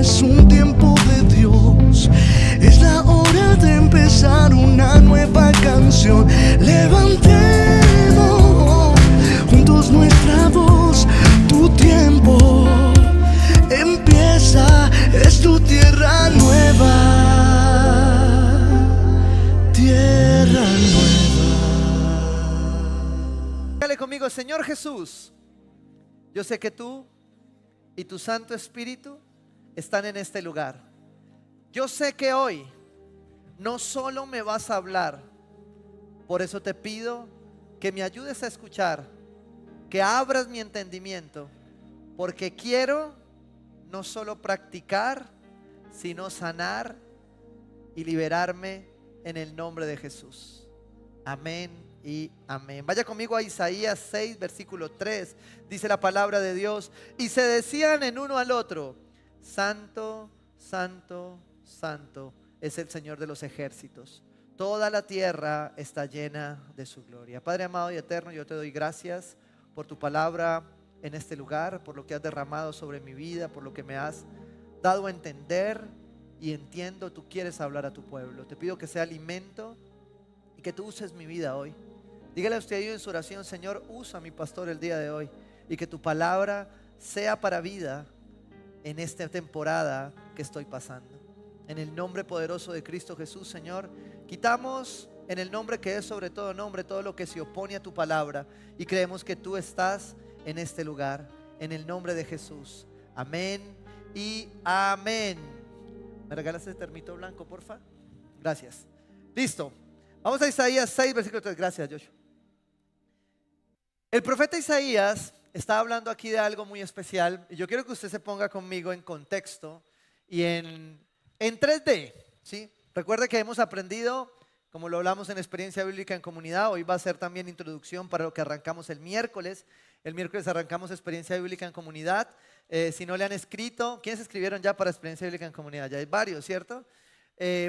es un tiempo de Dios. Es la hora de empezar una nueva canción. Levantemos juntos nuestra voz. Tu tiempo empieza, es tu tierra nueva. Tierra nueva. Dígale conmigo: Señor Jesús, yo sé que tú y tu Santo Espíritu están en este lugar. Yo sé que hoy no solo me vas a hablar, por eso te pido que me ayudes a escuchar, que abras mi entendimiento, porque quiero no solo practicar, sino sanar y liberarme en el nombre de Jesús. Amén y amén. Vaya conmigo a Isaías 6, versículo 3. Dice la palabra de Dios: y se decían en uno al otro: Santo, Santo, Santo es el Señor de los ejércitos. Toda la tierra está llena de su gloria. Padre amado y eterno, yo te doy gracias por tu palabra en este lugar, por lo que has derramado sobre mi vida, por lo que me has dado a entender. Y entiendo, tú quieres hablar a tu pueblo. Te pido que sea alimento y que tú uses mi vida hoy. Dígale a usted ahí en su oración: Señor, usa a mi pastor el día de hoy, y que tu palabra sea para vida en esta temporada que estoy pasando. En el nombre poderoso de Cristo Jesús, Señor, quitamos en el nombre que es sobre todo nombre todo lo que se opone a tu palabra, y creemos que tú estás en este lugar. En el nombre de Jesús. Amén y amén. ¿Me regalas ese termito blanco, porfa? Gracias. Listo. Vamos a Isaías 6, versículo 3. Gracias, Joshua. El profeta Isaías está hablando aquí de algo muy especial, y yo quiero que usted se ponga conmigo en contexto y en 3D, ¿sí? Recuerde que hemos aprendido, como lo hablamos en Experiencia Bíblica en Comunidad. Hoy va a ser también introducción para lo que arrancamos el miércoles. El miércoles arrancamos Experiencia Bíblica en Comunidad. Si no le han escrito, ¿quiénes escribieron ya para Experiencia Bíblica en Comunidad? Ya hay varios, ¿cierto?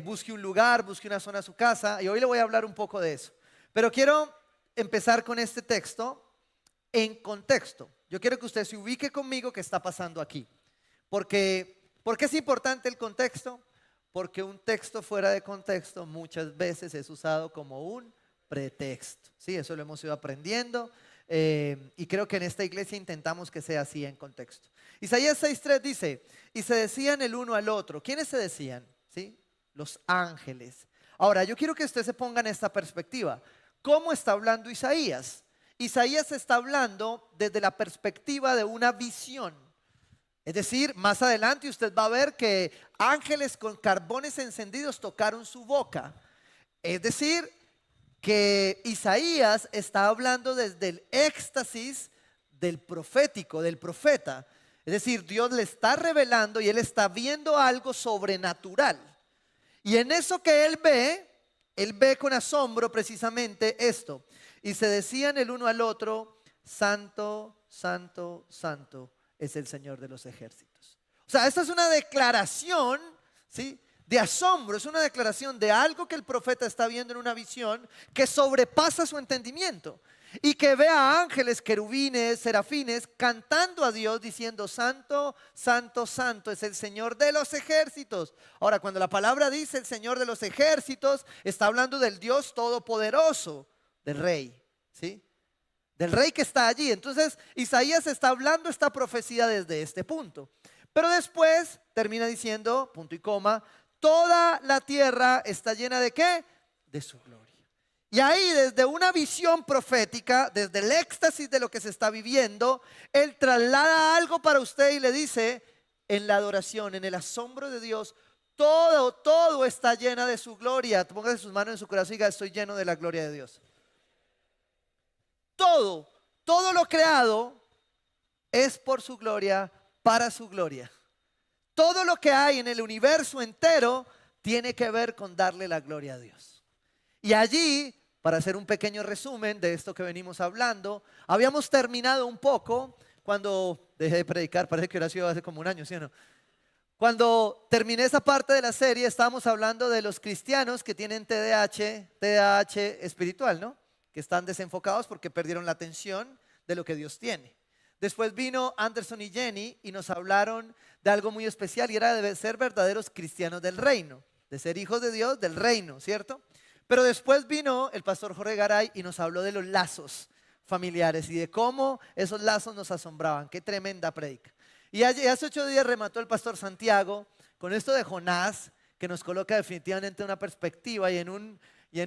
Busque un lugar, busque una zona a su casa, y hoy le voy a hablar un poco de eso. Pero quiero empezar con este texto en contexto. Yo quiero que usted se ubique conmigo qué está pasando aquí. ¿Por qué es importante el contexto? Porque un texto fuera de contexto muchas veces es usado como un pretexto. Sí, eso lo hemos ido aprendiendo, y creo que en esta iglesia intentamos que sea así en contexto. Isaías 6:3 dice: y se decían el uno al otro. ¿Quiénes se decían? ¿Sí? Los ángeles. Ahora, yo quiero que usted se ponga en esta perspectiva. ¿Cómo está hablando Isaías? Isaías está hablando desde la perspectiva de una visión. Es decir, más adelante usted va a ver que ángeles con carbones encendidos tocaron su boca. Es decir, que Isaías está hablando desde el éxtasis del profético, del profeta. Es decir, Dios le está revelando y él está viendo algo sobrenatural. Y en eso que él ve con asombro precisamente esto. Y se decían el uno al otro: Santo, Santo, Santo es el Señor de los ejércitos. O sea, esta es una declaración, ¿sí?, de asombro. Es una declaración de algo que el profeta está viendo en una visión que sobrepasa su entendimiento. Y que ve a ángeles, querubines, serafines cantando a Dios diciendo: Santo, Santo, Santo es el Señor de los ejércitos. Ahora, cuando la palabra dice el Señor de los ejércitos, está hablando del Dios todopoderoso, del Rey, ¿sí? Del Rey que está allí. Entonces Isaías está hablando esta profecía desde este punto. Pero después termina diciendo, punto y coma: toda la tierra está llena ¿de qué? De su gloria. Y ahí, desde una visión profética, desde el éxtasis de lo que se está viviendo, él traslada algo para usted y le dice: en la adoración, en el asombro de Dios, todo está llena de su gloria. Póngase sus manos en su corazón y diga: estoy lleno de la gloria de Dios. Todo lo creado es por su gloria, para su gloria. Todo lo que hay en el universo entero tiene que ver con darle la gloria a Dios. Y allí, para hacer un pequeño resumen de esto que venimos hablando, habíamos terminado un poco cuando dejé de predicar. Parece que hubiera sido hace como un año, ¿sí o no? Cuando terminé esa parte de la serie, estábamos hablando de los cristianos que tienen TDAH espiritual, ¿no? Que están desenfocados porque perdieron la atención de lo que Dios tiene. Después vino Anderson y Jenny y nos hablaron de algo muy especial y era de ser verdaderos cristianos del reino, de ser hijos de Dios del reino, ¿cierto? Pero después vino el pastor Jorge Garay y nos habló de los lazos familiares y de cómo esos lazos nos asombraban. Qué tremenda prédica. Y hace 8 días remató el pastor Santiago con esto de Jonás, que nos coloca definitivamente una perspectiva y en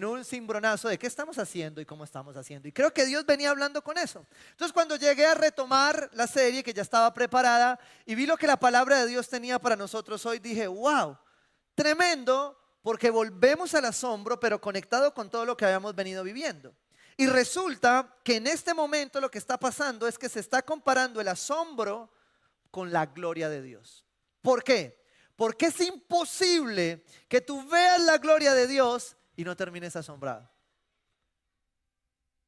un cimbronazo de qué estamos haciendo y cómo estamos haciendo. Y creo que Dios venía hablando con eso. Entonces cuando llegué a retomar la serie que ya estaba preparada y vi lo que la palabra de Dios tenía para nosotros hoy, dije, wow, tremendo, porque volvemos al asombro, pero conectado con todo lo que habíamos venido viviendo. Y resulta que en este momento lo que está pasando es que se está comparando el asombro con la gloria de Dios. ¿Por qué? Porque es imposible que tú veas la gloria de Dios y no termines asombrado.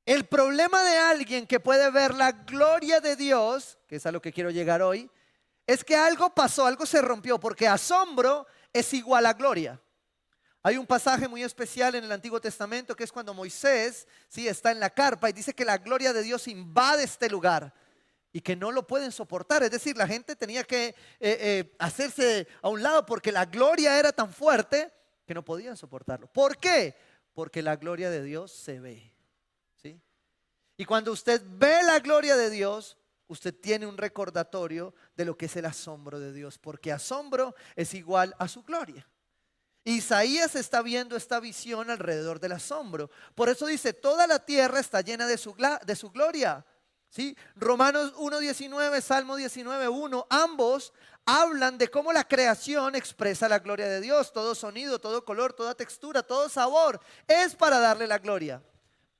El problema de alguien que puede ver la gloria de Dios, que es a lo que quiero llegar hoy, es que algo pasó, algo se rompió, porque asombro es igual a gloria. Hay un pasaje muy especial en el Antiguo Testamento que es cuando Moisés está en la carpa y dice que la gloria de Dios invade este lugar y que no lo pueden soportar. Es decir, la gente tenía que hacerse a un lado porque la gloria era tan fuerte que no podían soportarlo. ¿Por qué? Porque la gloria de Dios se ve, ¿sí? Y cuando usted ve la gloria de Dios, usted tiene un recordatorio de lo que es el asombro de Dios, porque asombro es igual a su gloria. Isaías está viendo esta visión alrededor del asombro. Por eso dice, toda la tierra está llena de su gloria. ¿Sí? Romanos 1:19, Salmo 19:1, ambos hablan de cómo la creación expresa la gloria de Dios. Todo sonido, todo color, toda textura, todo sabor es para darle la gloria.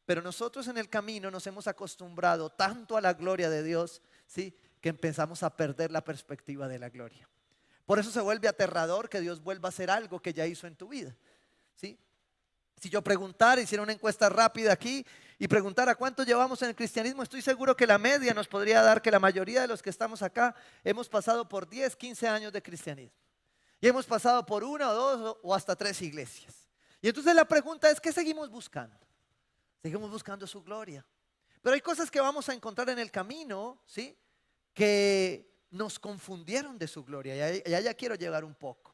Pero nosotros en el camino nos hemos acostumbrado tanto a la gloria de Dios, ¿sí?, que empezamos a perder la perspectiva de la gloria. Por eso se vuelve aterrador que Dios vuelva a hacer algo que ya hizo en tu vida, ¿sí? Si yo preguntara, hiciera una encuesta rápida aquí y preguntara cuánto llevamos en el cristianismo, estoy seguro que la media nos podría dar que la mayoría de los que estamos acá hemos pasado por 10, 15 años de cristianismo. Y hemos pasado por 1 o 2 o hasta 3 iglesias. Y entonces la pregunta es, ¿qué seguimos buscando? Seguimos buscando su gloria. Pero hay cosas que vamos a encontrar en el camino, ¿sí?, que nos confundieron de su gloria. Y allá quiero llegar un poco.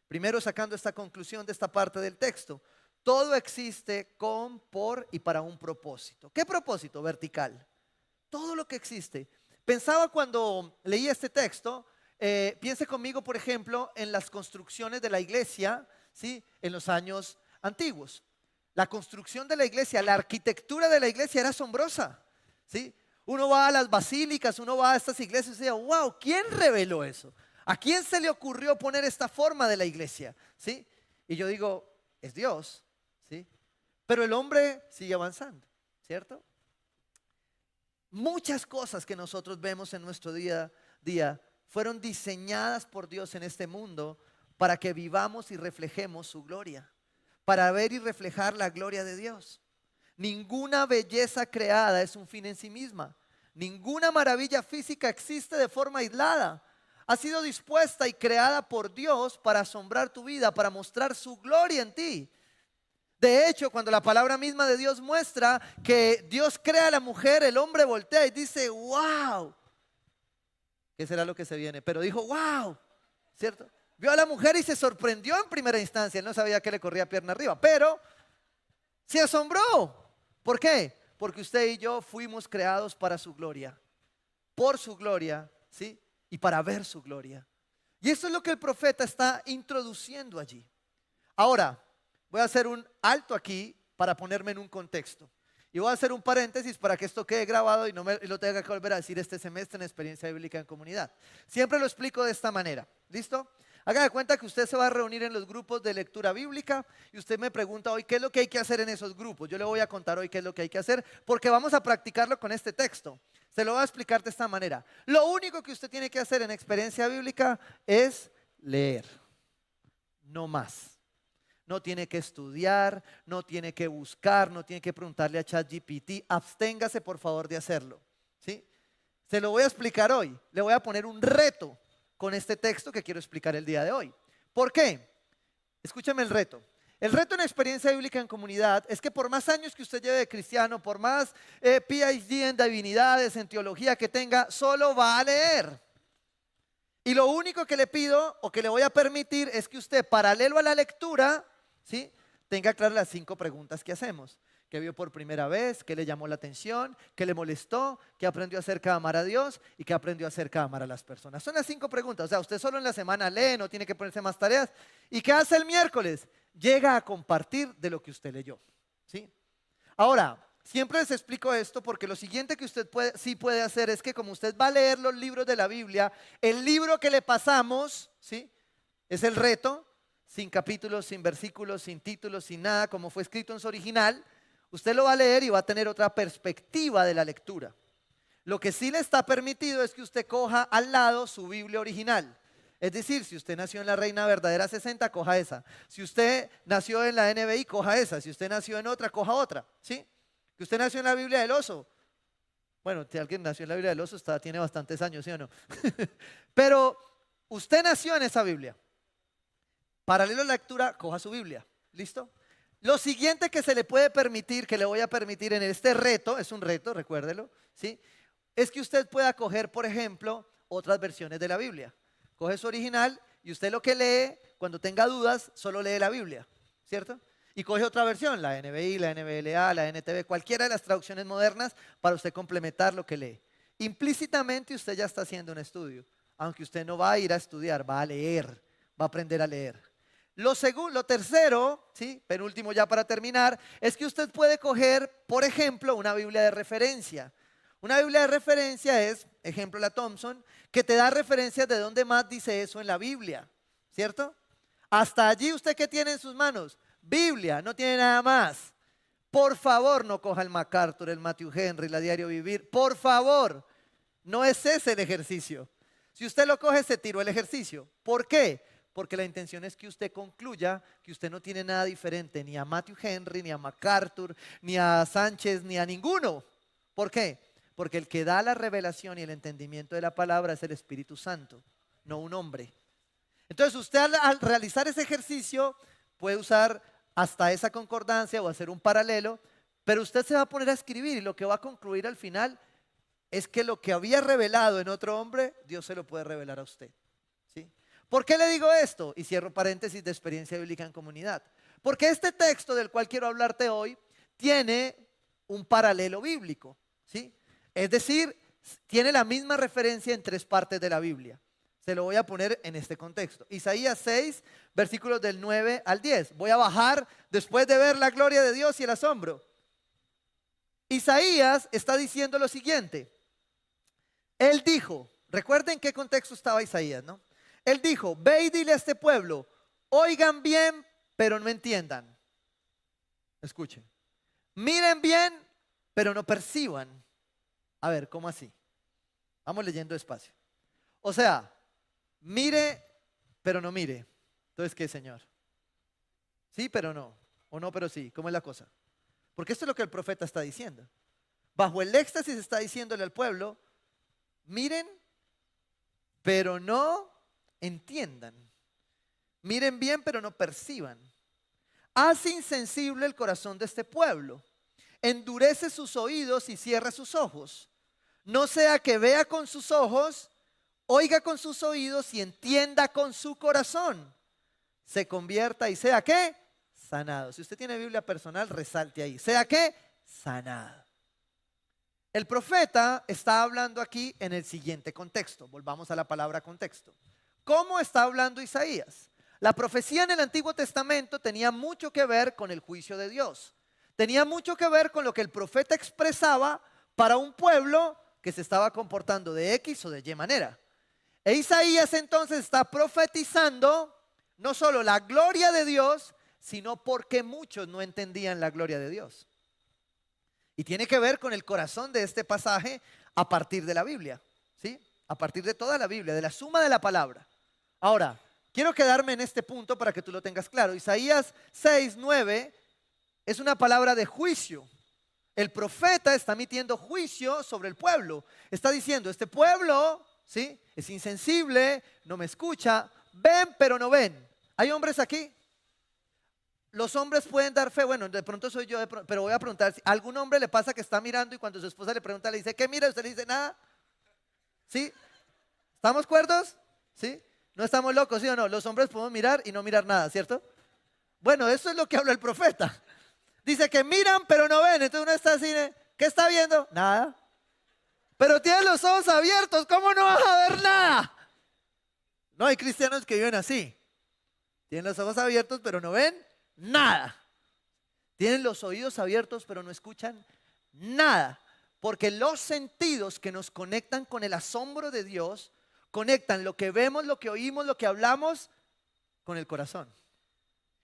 Primero sacando esta conclusión de esta parte del texto. Todo existe con, por y para un propósito. ¿Qué propósito? Vertical. Todo lo que existe. Pensaba cuando leía este texto, piense conmigo, por ejemplo, en las construcciones de la iglesia, ¿sí?, en los años antiguos. La construcción de la iglesia, la arquitectura de la iglesia era asombrosa, ¿sí? Uno va a las basílicas, uno va a estas iglesias y dice, wow, ¿quién reveló eso? ¿A quién se le ocurrió poner esta forma de la iglesia? ¿Sí? Y yo digo, es Dios, ¿sí? Pero el hombre sigue avanzando, ¿cierto? Muchas cosas que nosotros vemos en nuestro día a día fueron diseñadas por Dios en este mundo para que vivamos y reflejemos su gloria, para ver y reflejar la gloria de Dios. Ninguna belleza creada es un fin en sí misma. Ninguna maravilla física existe de forma aislada. Ha sido dispuesta y creada por Dios para asombrar tu vida, para mostrar su gloria en ti. De hecho, cuando la palabra misma de Dios muestra que Dios crea a la mujer, el hombre voltea y dice, wow. ¿Qué será lo que se viene? Pero dijo, wow, ¿cierto? Vio a la mujer y se sorprendió en primera instancia. Él no sabía que le corría pierna arriba, pero se asombró. ¿Por qué? Porque usted y yo fuimos creados para su gloria, por su gloria, ¿sí?, y para ver su gloria. Y eso es lo que el profeta está introduciendo allí. Ahora, voy a hacer un alto aquí para ponerme en un contexto. Y voy a hacer un paréntesis para que esto quede grabado y no me lo tenga que volver a decir este semestre en Experiencia Bíblica en Comunidad. Siempre lo explico de esta manera. ¿Listo? Haga de cuenta que usted se va a reunir en los grupos de lectura bíblica y usted me pregunta hoy qué es lo que hay que hacer en esos grupos. Yo le voy a contar hoy qué es lo que hay que hacer porque vamos a practicarlo con este texto. Se lo voy a explicar de esta manera. Lo único que usted tiene que hacer en Experiencia Bíblica es leer, no más. No tiene que estudiar, no tiene que buscar, no tiene que preguntarle a ChatGPT. Absténgase por favor de hacerlo, ¿sí? Se lo voy a explicar hoy. Le voy a poner un reto con este texto que quiero explicar el día de hoy. ¿Por qué? Escúchame el reto. El reto en experiencia bíblica en comunidad es que por más años que usted lleve de cristiano, por más PhD en divinidades, en teología que tenga, solo va a leer. Y lo único que le pido o que le voy a permitir es que usted, paralelo a la lectura, ¿sí?, tenga claras las 5 preguntas que hacemos. ¿Qué vio por primera vez? ¿Qué le llamó la atención? ¿Qué le molestó? ¿Qué aprendió acerca de amar a Dios? ¿Y qué aprendió acerca de amar a las personas? Son las 5 preguntas. O sea, usted solo en la semana lee, no tiene que ponerse más tareas. ¿Y qué hace el miércoles? Llega a compartir de lo que usted leyó, ¿sí? Ahora, siempre les explico esto porque lo siguiente que usted sí puede hacer es que como usted va a leer los libros de la Biblia, el libro que le pasamos, ¿sí?, es el reto, sin capítulos, sin versículos, sin títulos, sin nada, como fue escrito en su original. Usted lo va a leer y va a tener otra perspectiva de la lectura. Lo que sí le está permitido es que usted coja al lado su Biblia original. Es decir, si usted nació en la Reina Verdadera 60, coja esa. Si usted nació en la NBI, coja esa. Si usted nació en otra, coja otra. ¿Sí? Que usted nació en la Biblia del Oso. Bueno, si alguien nació en la Biblia del Oso, tiene bastantes años, ¿sí o no? Pero usted nació en esa Biblia. Paralelo a la lectura, coja su Biblia. ¿Listo? Lo siguiente que se le puede permitir, que le voy a permitir en este reto, es un reto, recuérdelo, ¿sí?, es que usted pueda coger, por ejemplo, otras versiones de la Biblia. Coge su original y usted lo que lee, cuando tenga dudas, solo lee la Biblia, ¿cierto? Y coge otra versión, la NBI, la NBLA, la NTV, cualquiera de las traducciones modernas para usted complementar lo que lee. Implícitamente usted ya está haciendo un estudio, aunque usted no va a ir a estudiar, va a leer, va a aprender a leer. Lo tercero, ¿sí?, penúltimo ya para terminar, es que usted puede coger, por ejemplo, una Biblia de referencia. Una Biblia de referencia es, ejemplo la Thompson, que te da referencias de dónde más dice eso en la Biblia, ¿cierto? Hasta allí usted, ¿qué tiene en sus manos? Biblia, no tiene nada más. Por favor, no coja el MacArthur, el Matthew Henry, la Diario Vivir. Por favor, no es ese el ejercicio. Si usted lo coge, se tiró el ejercicio. ¿Por qué? Porque la intención es que usted concluya que usted no tiene nada diferente ni a Matthew Henry, ni a MacArthur, ni a Sánchez, ni a ninguno. ¿Por qué? Porque el que da la revelación y el entendimiento de la palabra es el Espíritu Santo, no un hombre. Entonces usted al realizar ese ejercicio puede usar hasta esa concordancia o hacer un paralelo, pero usted se va a poner a escribir y lo que va a concluir al final es que lo que había revelado en otro hombre, Dios se lo puede revelar a usted. ¿Sí? ¿Por qué le digo esto? Y cierro paréntesis de experiencia bíblica en comunidad. Porque este texto del cual quiero hablarte hoy tiene un paralelo bíblico, ¿sí? Es decir, tiene la misma referencia en 3 partes de la Biblia. Se lo voy a poner en este contexto. Isaías 6, versículos del 9 al 10. Voy a bajar después de ver la gloria de Dios y el asombro. Isaías está diciendo lo siguiente. Él dijo, recuerden qué contexto estaba Isaías, ¿no? Él dijo, ve y dile a este pueblo, oigan bien, pero no entiendan. Escuchen. Miren bien, pero no perciban. A ver, ¿cómo así? Vamos leyendo despacio. O sea, mire, pero no mire. Entonces, ¿qué, Señor? Sí, pero no. O no, pero sí. ¿Cómo es la cosa? Porque esto es lo que el profeta está diciendo. Bajo el éxtasis está diciéndole al pueblo, miren, pero no entiendan. Miren bien, pero no perciban. Hace insensible el corazón de este pueblo. Endurece sus oídos y cierra sus ojos. No sea que vea con sus ojos, oiga con sus oídos y entienda con su corazón. Se convierta y sea ¿qué? Sanado. Si usted tiene Biblia personal, resalte ahí. ¿Sea qué? Sanado. El profeta está hablando aquí en el siguiente contexto. Volvamos a la palabra contexto. ¿Cómo está hablando Isaías? La profecía en el Antiguo Testamento tenía mucho que ver con el juicio de Dios. Tenía mucho que ver con lo que el profeta expresaba para un pueblo que se estaba comportando de X o de Y manera. E Isaías entonces está profetizando no solo la gloria de Dios, sino porque muchos no entendían la gloria de Dios. Y tiene que ver con el corazón de este pasaje a partir de la Biblia, ¿sí? A partir de toda la Biblia, de la suma de la palabra. Ahora, quiero quedarme en este punto para que tú lo tengas claro. Isaías 6, 9 es una palabra de juicio. El profeta está emitiendo juicio sobre el pueblo. Está diciendo, este pueblo, ¿sí?, es insensible, no me escucha, ven pero no ven. ¿Hay hombres aquí? los hombres pueden dar fe. Bueno, de pronto soy yo, pero voy a preguntar, ¿a algún hombre le pasa que está mirando y cuando su esposa le pregunta, le dice, ¿qué mira? Usted le dice, nada. ¿Sí? ¿Estamos cuerdos? ¿Sí? No estamos locos, ¿sí o no? Los hombres podemos mirar y no mirar nada, ¿cierto? Bueno, eso es lo que habla el profeta. Dice que miran pero no ven. Entonces uno está así, ¿qué está viendo? Nada. Pero tienes los ojos abiertos, ¿cómo no vas a ver nada? No, hay cristianos que viven así. Tienen los ojos abiertos pero no ven nada. Tienen los oídos abiertos pero no escuchan nada. Porque los sentidos que nos conectan con el asombro de Dios, conectan lo que vemos, lo que oímos, lo que hablamos con el corazón.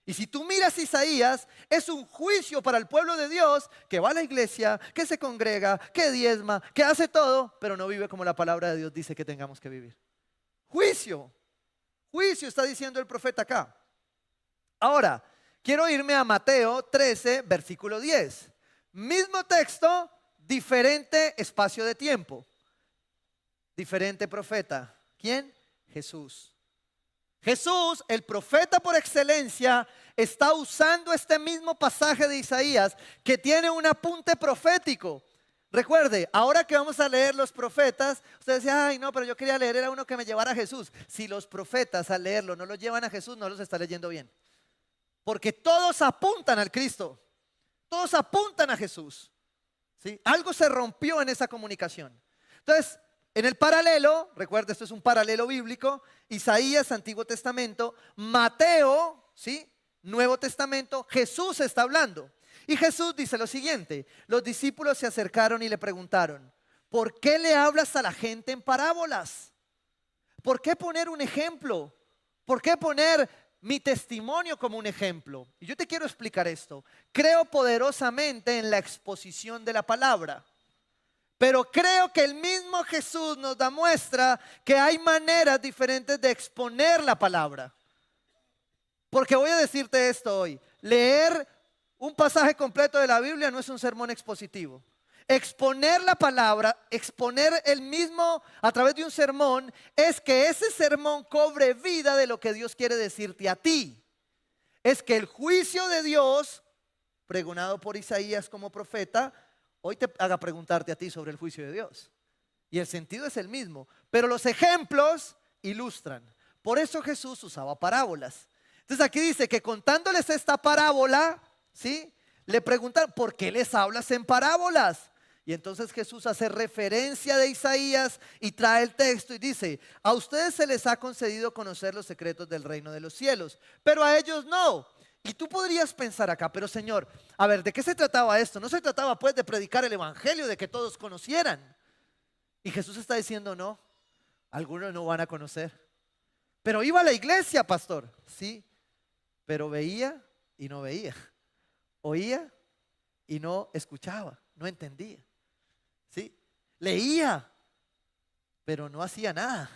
Y si tú miras Isaías, es un juicio para el pueblo de Dios que va a la iglesia, que se congrega, que diezma, que hace todo, pero no vive como la palabra de Dios dice que tengamos que vivir. Juicio, juicio está diciendo el profeta acá. Ahora, quiero irme a Mateo 13, versículo 10. Mismo texto, diferente espacio de tiempo. Diferente profeta. ¿Quién? Jesús. Jesús, el profeta por excelencia, está usando este mismo pasaje de Isaías que tiene un apunte profético. Recuerde, ahora que vamos a leer los profetas, usted decía, ay no, pero yo quería leer, era uno que me llevara a Jesús. Si los profetas al leerlo no los llevan a Jesús, no los está leyendo bien. Porque todos apuntan al Cristo, todos apuntan a Jesús. ¿Sí? Algo se rompió en esa comunicación. Entonces, en el paralelo, recuerda, esto es un paralelo bíblico, Isaías, Antiguo Testamento, Mateo, ¿sí? Nuevo Testamento, Jesús está hablando. Y Jesús dice lo siguiente, los discípulos se acercaron y le preguntaron, ¿por qué le hablas a la gente en parábolas? ¿Por qué poner un ejemplo? ¿Por qué poner mi testimonio como un ejemplo? Y yo te quiero explicar esto. Creo poderosamente en la exposición de la palabra. Pero creo que el mismo Jesús nos da muestra que hay maneras diferentes de exponer la palabra. Porque voy a decirte esto hoy. Leer un pasaje completo de la Biblia no es un sermón expositivo. Exponer la palabra, exponer el mismo a través de un sermón, es que ese sermón cobre vida de lo que Dios quiere decirte a ti. Es que el juicio de Dios, pregonado por Isaías como profeta, hoy te haga preguntarte a ti sobre el juicio de Dios. Y el sentido es el mismo, pero los ejemplos ilustran. Por eso Jesús usaba parábolas. Entonces aquí dice que contándoles esta parábola, ¿sí? Le preguntan, ¿por qué les hablas en parábolas? Y entonces Jesús hace referencia de Isaías y trae el texto y dice, a ustedes se les ha concedido conocer los secretos del reino de los cielos, pero a ellos no. Y tú podrías pensar acá, pero Señor, a ver, ¿de qué se trataba esto? No se trataba pues de predicar el evangelio, de que todos conocieran. Y Jesús está diciendo, no, algunos no van a conocer. Pero iba a la iglesia, pastor. Sí, pero veía y no veía. Oía y no escuchaba, no entendía. ¿Sí? Leía, pero no hacía nada.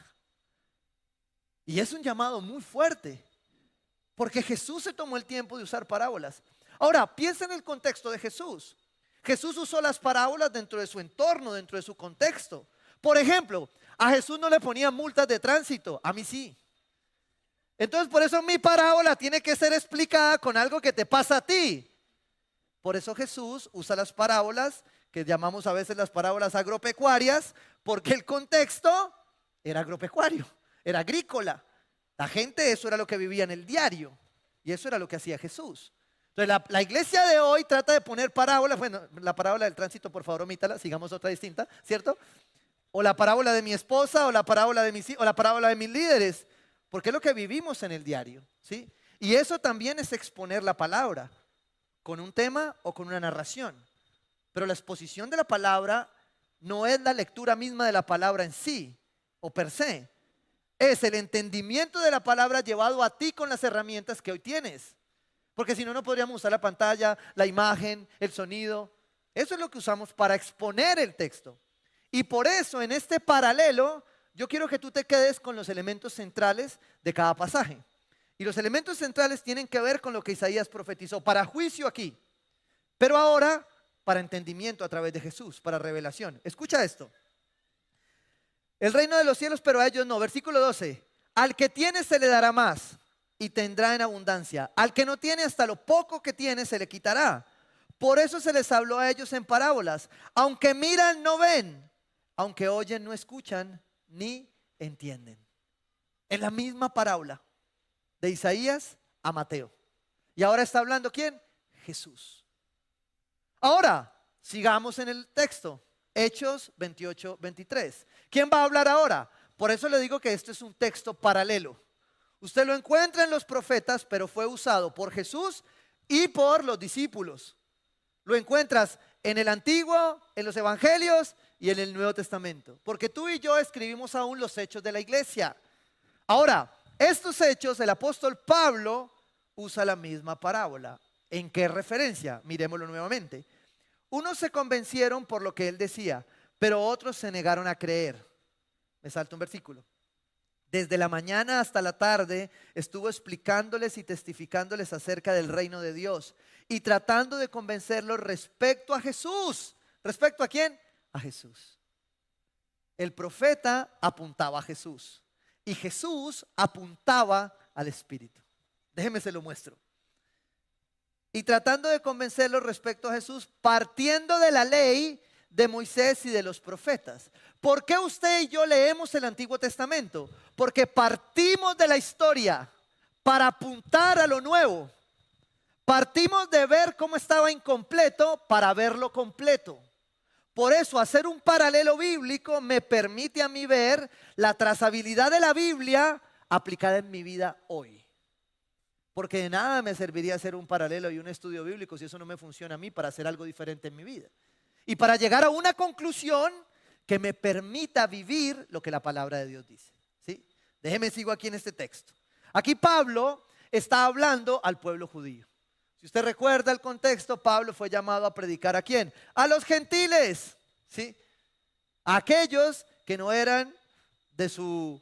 Y es un llamado muy fuerte. Porque Jesús se tomó el tiempo de usar parábolas. Ahora, piensa en el contexto de Jesús. Jesús usó las parábolas dentro de su entorno, dentro de su contexto. Por ejemplo, a Jesús no le ponían multas de tránsito, a mí sí. Entonces, por eso mi parábola tiene que ser explicada con algo que te pasa a ti. Por eso Jesús usa las parábolas, que llamamos a veces las parábolas agropecuarias, porque el contexto era agropecuario, era agrícola. La gente, eso era lo que vivía en el diario. Y eso era lo que hacía Jesús. Entonces la iglesia de hoy trata de poner parábolas. Bueno, la parábola del tránsito, por favor, omítala. Sigamos otra distinta, ¿cierto? O la parábola de mi esposa, o la parábola de mis hijos, o la parábola de mis líderes. Porque es lo que vivimos en el diario, ¿sí? Y eso también es exponer la palabra. Con un tema o con una narración. Pero la exposición de la palabra no es la lectura misma de la palabra en sí, o per se. Es el entendimiento de la palabra llevado a ti con las herramientas que hoy tienes. Porque si no, no podríamos usar la pantalla, la imagen, el sonido. Eso es lo que usamos para exponer el texto. Y por eso, en este paralelo, yo quiero que tú te quedes con los elementos centrales de cada pasaje. Y los elementos centrales tienen que ver con lo que Isaías profetizó, para juicio aquí. Pero ahora, para entendimiento a través de Jesús, para revelación. Escucha esto. El reino de los cielos, pero a ellos no. Versículo 12. Al que tiene se le dará más, y tendrá en abundancia. Al que no tiene, hasta lo poco que tiene se le quitará. Por eso se les habló a ellos en parábolas. Aunque miran, no ven. Aunque oyen, no escuchan, ni entienden. En la misma parábola, de Isaías a Mateo. Y ahora está hablando ¿quién? Jesús. Ahora, sigamos en el texto. Hechos 28, 23. ¿Quién va a hablar ahora? Por eso le digo que esto es un texto paralelo. Usted lo encuentra en los profetas, pero fue usado por Jesús y por los discípulos. Lo encuentras en el Antiguo, en los Evangelios y en el Nuevo Testamento. Porque tú y yo escribimos aún los hechos de la iglesia. Ahora, estos hechos, el apóstol Pablo usa la misma parábola. ¿En qué referencia? Miremoslo nuevamente. Unos se convencieron por lo que él decía, pero otros se negaron a creer. Me salto un versículo. Desde la mañana hasta la tarde estuvo explicándoles y testificándoles acerca del reino de Dios y tratando de convencerlos respecto a Jesús. ¿Respecto a quién? A Jesús. El profeta apuntaba a Jesús y Jesús apuntaba al Espíritu. Déjeme se lo muestro. Y tratando de convencerlos respecto a Jesús, partiendo de la ley de Moisés y de los profetas. ¿Por qué usted y yo leemos el Antiguo Testamento? Porque partimos de la historia para apuntar a lo nuevo. Partimos de ver cómo estaba incompleto para verlo completo. Por eso hacer un paralelo bíblico me permite a mí ver la trazabilidad de la Biblia aplicada en mi vida hoy. Porque de nada me serviría hacer un paralelo y un estudio bíblico si eso no me funciona a mí para hacer algo diferente en mi vida. Y para llegar a una conclusión que me permita vivir lo que la palabra de Dios dice. ¿Sí? Déjeme sigo aquí en este texto. Aquí Pablo está hablando al pueblo judío. Si usted recuerda el contexto, Pablo fue llamado a predicar ¿a quién? A los gentiles. ¿Sí? A aquellos que no eran de su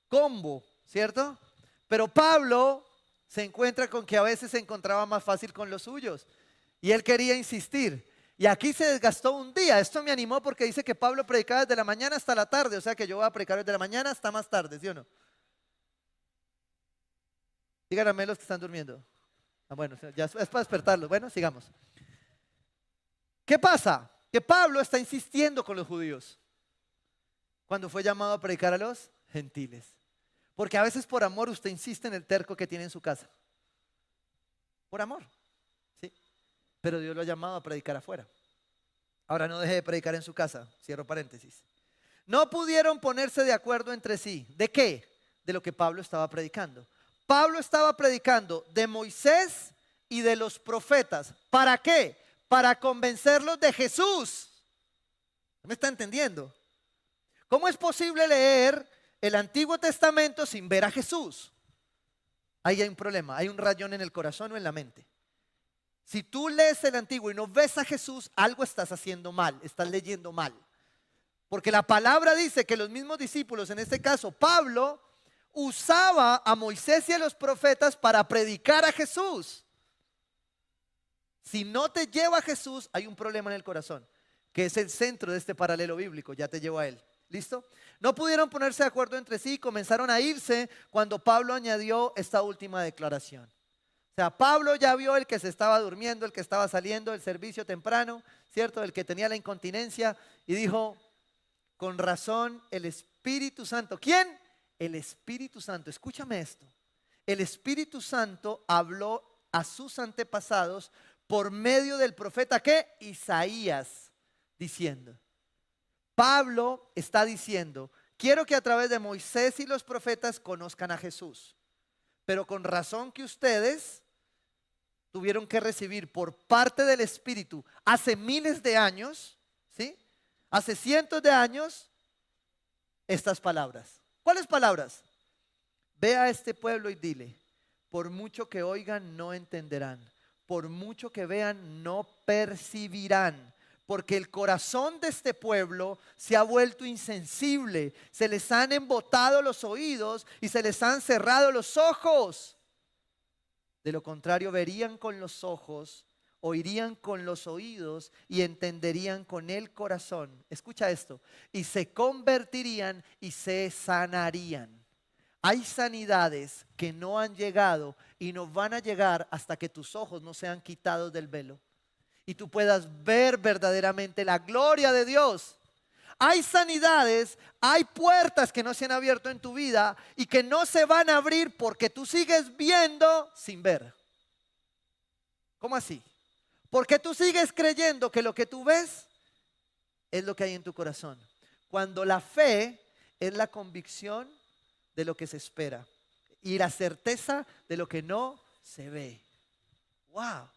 combo, ¿cierto? Pero Pablo se encuentra con que a veces se encontraba más fácil con los suyos. Y él quería insistir. Y aquí se desgastó un día. Esto me animó porque dice que Pablo predicaba desde la mañana hasta la tarde. O sea que yo voy a predicar desde la mañana hasta más tarde, ¿sí o no? Díganme los que están durmiendo. Bueno, ya es para despertarlos. Bueno, sigamos. ¿Qué pasa? Que Pablo está insistiendo con los judíos cuando fue llamado a predicar a los gentiles. Porque a veces por amor usted insiste en el terco que tiene en su casa. Por amor. ¿Sí? Pero Dios lo ha llamado a predicar afuera. Ahora no deje de predicar en su casa. Cierro paréntesis. No pudieron ponerse de acuerdo entre sí. ¿De qué? De lo que Pablo estaba predicando. Pablo estaba predicando de Moisés y de los profetas. ¿Para qué? Para convencerlos de Jesús. ¿Me está entendiendo? ¿Cómo es posible leer el Antiguo Testamento sin ver a Jesús? Ahí hay un problema, hay un rayón en el corazón o en la mente. Si tú lees el Antiguo y no ves a Jesús, algo estás haciendo mal, estás leyendo mal. Porque la palabra dice que los mismos discípulos, en este caso Pablo, usaba a Moisés y a los profetas para predicar a Jesús. Si no te lleva a Jesús, hay un problema en el corazón, que es el centro de este paralelo bíblico, ya te llevo a él. ¿Listo? No pudieron ponerse de acuerdo entre sí y comenzaron a irse cuando Pablo añadió esta última declaración. O sea, Pablo ya vio el que se estaba durmiendo, el que estaba saliendo del servicio temprano, ¿cierto? El que tenía la incontinencia y dijo, con razón el Espíritu Santo. ¿Quién? El Espíritu Santo. Escúchame esto. El Espíritu Santo habló a sus antepasados por medio del profeta ¿qué? Isaías, diciendo. Pablo está diciendo, quiero que a través de Moisés y los profetas conozcan a Jesús. Pero con razón que ustedes tuvieron que recibir por parte del Espíritu hace miles de años, ¿sí? Hace cientos de años, estas palabras. ¿Cuáles palabras? Ve a este pueblo y dile, por mucho que oigan no entenderán, por mucho que vean no percibirán. Porque el corazón de este pueblo se ha vuelto insensible, se les han embotado los oídos y se les han cerrado los ojos. De lo contrario, verían con los ojos, oirían con los oídos y entenderían con el corazón. Escucha esto. Y se convertirían y se sanarían. hay sanidades que no han llegado y no van a llegar hasta que tus ojos no sean quitados del velo y tú puedas ver verdaderamente la gloria de Dios. Hay sanidades, hay puertas que no se han abierto en tu vida y que no se van a abrir porque tú sigues viendo sin ver. ¿Cómo así? Porque tú sigues creyendo que lo que tú ves es lo que hay en tu corazón. Cuando la fe es la convicción de lo que se espera y la certeza de lo que no se ve. Wow,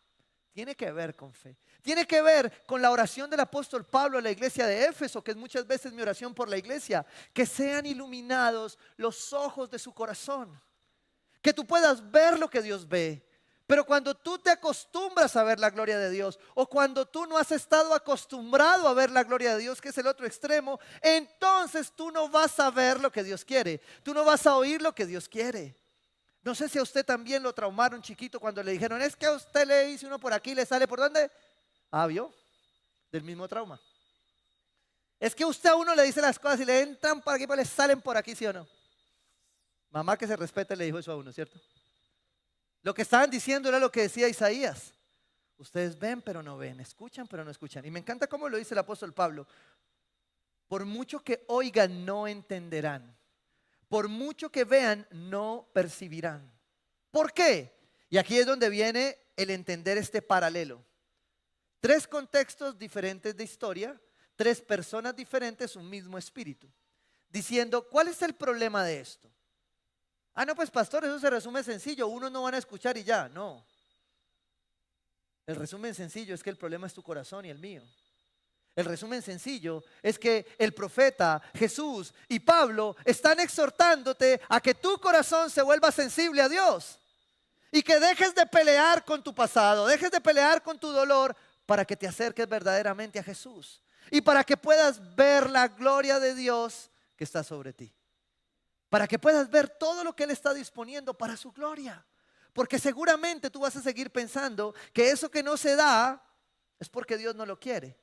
tiene que ver con fe. Tiene que ver con la oración del apóstol Pablo a la iglesia de Éfeso, que es muchas veces mi oración por la iglesia. Que sean iluminados los ojos de su corazón. Que tú puedas ver lo que Dios ve. Pero cuando tú te acostumbras a ver la gloria de Dios, o cuando tú no has estado acostumbrado a ver la gloria de Dios, que es el otro extremo, entonces tú no vas a ver lo que Dios quiere. Tú no vas a oír lo que Dios quiere. No sé si a usted también lo traumaron chiquito cuando le dijeron, es que a usted le dice uno por aquí y le sale por dónde. Ah, ¿vio? Del mismo trauma. Es que usted a uno le dice las cosas y le entran por aquí, pero le salen por aquí, ¿sí o no? Mamá que se respete le dijo eso a uno, ¿cierto? Lo que estaban diciendo era lo que decía Isaías. Ustedes ven pero no ven, escuchan pero no escuchan. Y me encanta cómo lo dice el apóstol Pablo. Por mucho que oigan no entenderán. Por mucho que vean no percibirán. ¿Por qué? Y aquí es donde viene el entender este paralelo. 3 contextos diferentes de historia, 3 personas diferentes, un mismo espíritu. Diciendo, ¿cuál es el problema de esto? Ah, no, pues pastor, eso se resume sencillo, unos no van a escuchar y ya, no. El resumen sencillo es que el problema es tu corazón y el mío. El resumen sencillo es que el profeta, Jesús y Pablo están exhortándote a que tu corazón se vuelva sensible a Dios. Y que dejes de pelear con tu pasado, dejes de pelear con tu dolor para que te acerques verdaderamente a Jesús. Y para que puedas ver la gloria de Dios que está sobre ti. Para que puedas ver todo lo que Él está disponiendo para su gloria. Porque seguramente tú vas a seguir pensando que eso que no se da es porque Dios no lo quiere.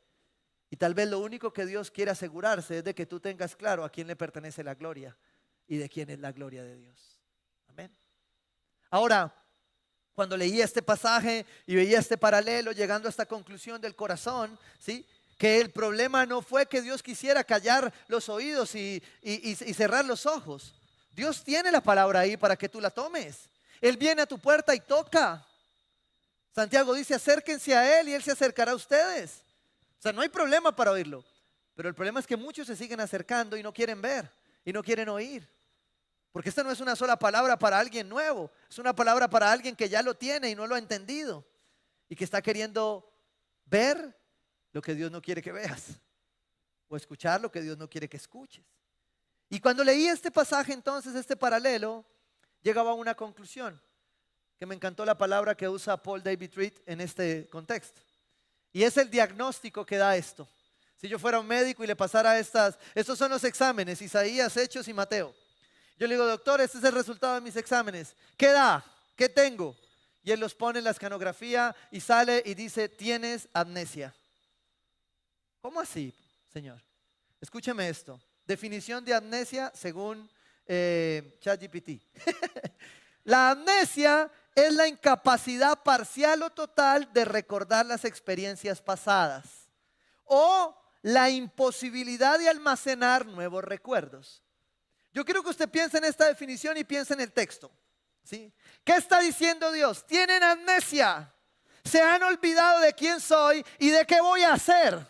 Y tal vez lo único que Dios quiere asegurarse es de que tú tengas claro a quién le pertenece la gloria y de quién es la gloria de Dios. Amén. Ahora, cuando leía este pasaje y veía este paralelo llegando a esta conclusión del corazón, ¿sí? Que el problema no fue que Dios quisiera callar los oídos y cerrar los ojos. Dios tiene la palabra ahí para que tú la tomes. Él viene a tu puerta y toca. Santiago dice, acérquense a Él y Él se acercará a ustedes. O sea, no hay problema para oírlo. Pero el problema es que muchos se siguen acercando y no quieren ver y no quieren oír. Porque esta no es una sola palabra para alguien nuevo. Es una palabra para alguien que ya lo tiene y no lo ha entendido. Y que está queriendo ver lo que Dios no quiere que veas. O escuchar lo que Dios no quiere que escuches. Y cuando leí este pasaje entonces, este paralelo, llegaba a una conclusión. Que me encantó la palabra que usa Paul David Tritt en este contexto. Y es el diagnóstico que da esto. Si yo fuera un médico y le pasara estos son los exámenes, Isaías, Hechos y Mateo. Yo le digo, doctor, este es el resultado de mis exámenes. ¿Qué da? ¿Qué tengo? Y él los pone en la escanografía y sale y dice, tienes amnesia. ¿Cómo así, señor? Escúcheme esto. Definición de amnesia según ChatGPT. La amnesia es la incapacidad parcial o total de recordar las experiencias pasadas o la imposibilidad de almacenar nuevos recuerdos. Yo quiero que usted piense en esta definición y piense en el texto, ¿sí? ¿Qué está diciendo Dios? Tienen amnesia, se han olvidado de quién soy y de qué voy a hacer.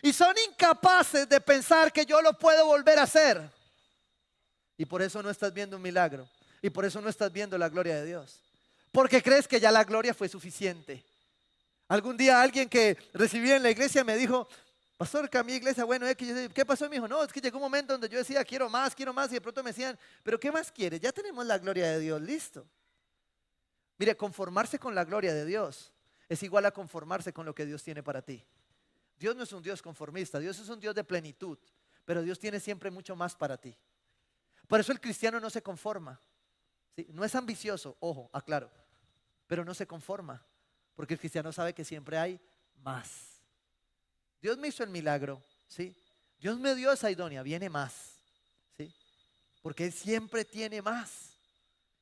Y son incapaces de pensar que yo lo puedo volver a hacer. Y por eso no estás viendo un milagro. Y por eso no estás viendo la gloria de Dios. Porque crees que ya la gloria fue suficiente. Algún día alguien que recibí en la iglesia me dijo, pastor, que a mi iglesia, bueno, ¿qué pasó? Me dijo, no, es que llegó un momento donde yo decía, quiero más, y de pronto me decían, pero ¿qué más quieres? Ya tenemos la gloria de Dios, listo. Mire, conformarse con la gloria de Dios es igual a conformarse con lo que Dios tiene para ti. Dios no es un Dios conformista, Dios es un Dios de plenitud, pero Dios tiene siempre mucho más para ti. Por eso el cristiano no se conforma, ¿sí? No es ambicioso, ojo, aclaro, pero no se conforma, porque el cristiano sabe que siempre hay más. Dios me hizo el milagro, ¿sí? Dios me dio esa idónea, viene más, ¿sí? porque Él siempre tiene más.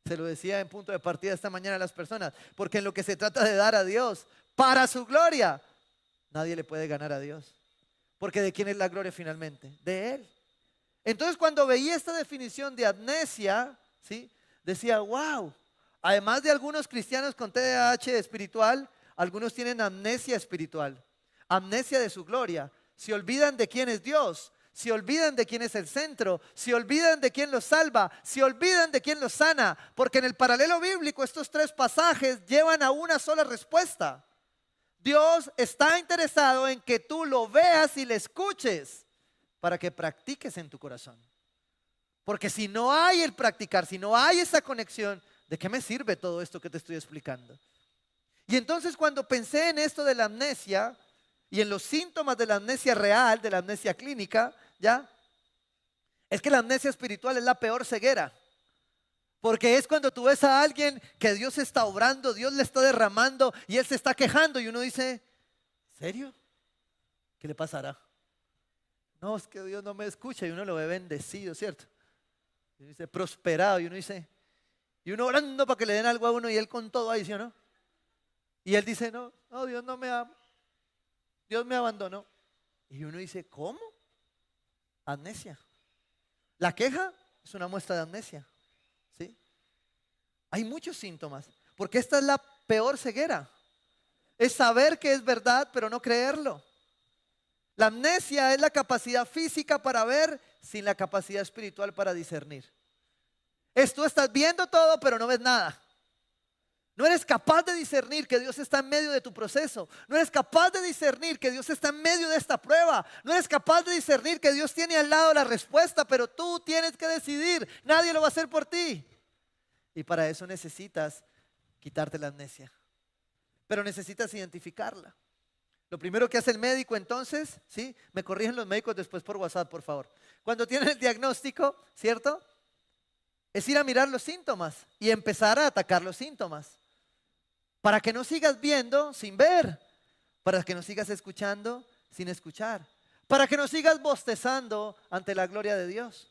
Se lo decía en punto de partida esta mañana a las personas, porque en lo que se trata de dar a Dios para su gloria, nadie le puede ganar a Dios. Porque ¿de quién es la gloria finalmente? De Él. Entonces cuando veía esta definición de amnesia, ¿sí? Decía, wow, además de algunos cristianos con TDAH espiritual, algunos tienen amnesia espiritual, amnesia de su gloria. Se olvidan de quién es Dios, se olvidan de quién es el centro, se olvidan de quién los salva, se olvidan de quién los sana, porque en el paralelo bíblico estos tres pasajes llevan a una sola respuesta. Dios está interesado en que tú lo veas y le escuches para que practiques en tu corazón. Porque si no hay el practicar, si no hay esa conexión, ¿de qué me sirve todo esto que te estoy explicando? Y entonces cuando pensé en esto de la amnesia y en los síntomas de la amnesia real, de la amnesia clínica, ¿ya? Es que la amnesia espiritual es la peor ceguera. Porque es cuando tú ves a alguien que Dios está obrando, Dios le está derramando y Él se está quejando y uno dice, ¿serio? ¿Qué le pasará? No, es que Dios no me escucha y uno lo ve bendecido, ¿cierto? Y uno dice, prosperado y uno dice, y uno orando para que le den algo a uno y Él con todo ahí, ¿sí o no? Y Él dice, no, Dios no me ama, Dios me abandonó. Y uno dice, ¿cómo? Amnesia. La queja es una muestra de amnesia. ¿Sí? Hay muchos síntomas, porque esta es la peor ceguera. Es saber que es verdad, pero no creerlo. La amnesia es la capacidad física para ver sin la capacidad espiritual para discernir. Tú estás viendo todo, pero no ves nada. No eres capaz de discernir que Dios está en medio de tu proceso. No eres capaz de discernir que Dios está en medio de esta prueba. No eres capaz de discernir que Dios tiene al lado la respuesta, pero tú tienes que decidir. Nadie lo va a hacer por ti. Y para eso necesitas quitarte la amnesia. Pero necesitas identificarla. Lo primero que hace el médico entonces, ¿sí? Me corrigen los médicos después por WhatsApp, por favor. Cuando tienen el diagnóstico, ¿cierto? Es ir a mirar los síntomas y empezar a atacar los síntomas. Para que no sigas viendo sin ver. Para que no sigas escuchando sin escuchar. Para que no sigas bostezando ante la gloria de Dios.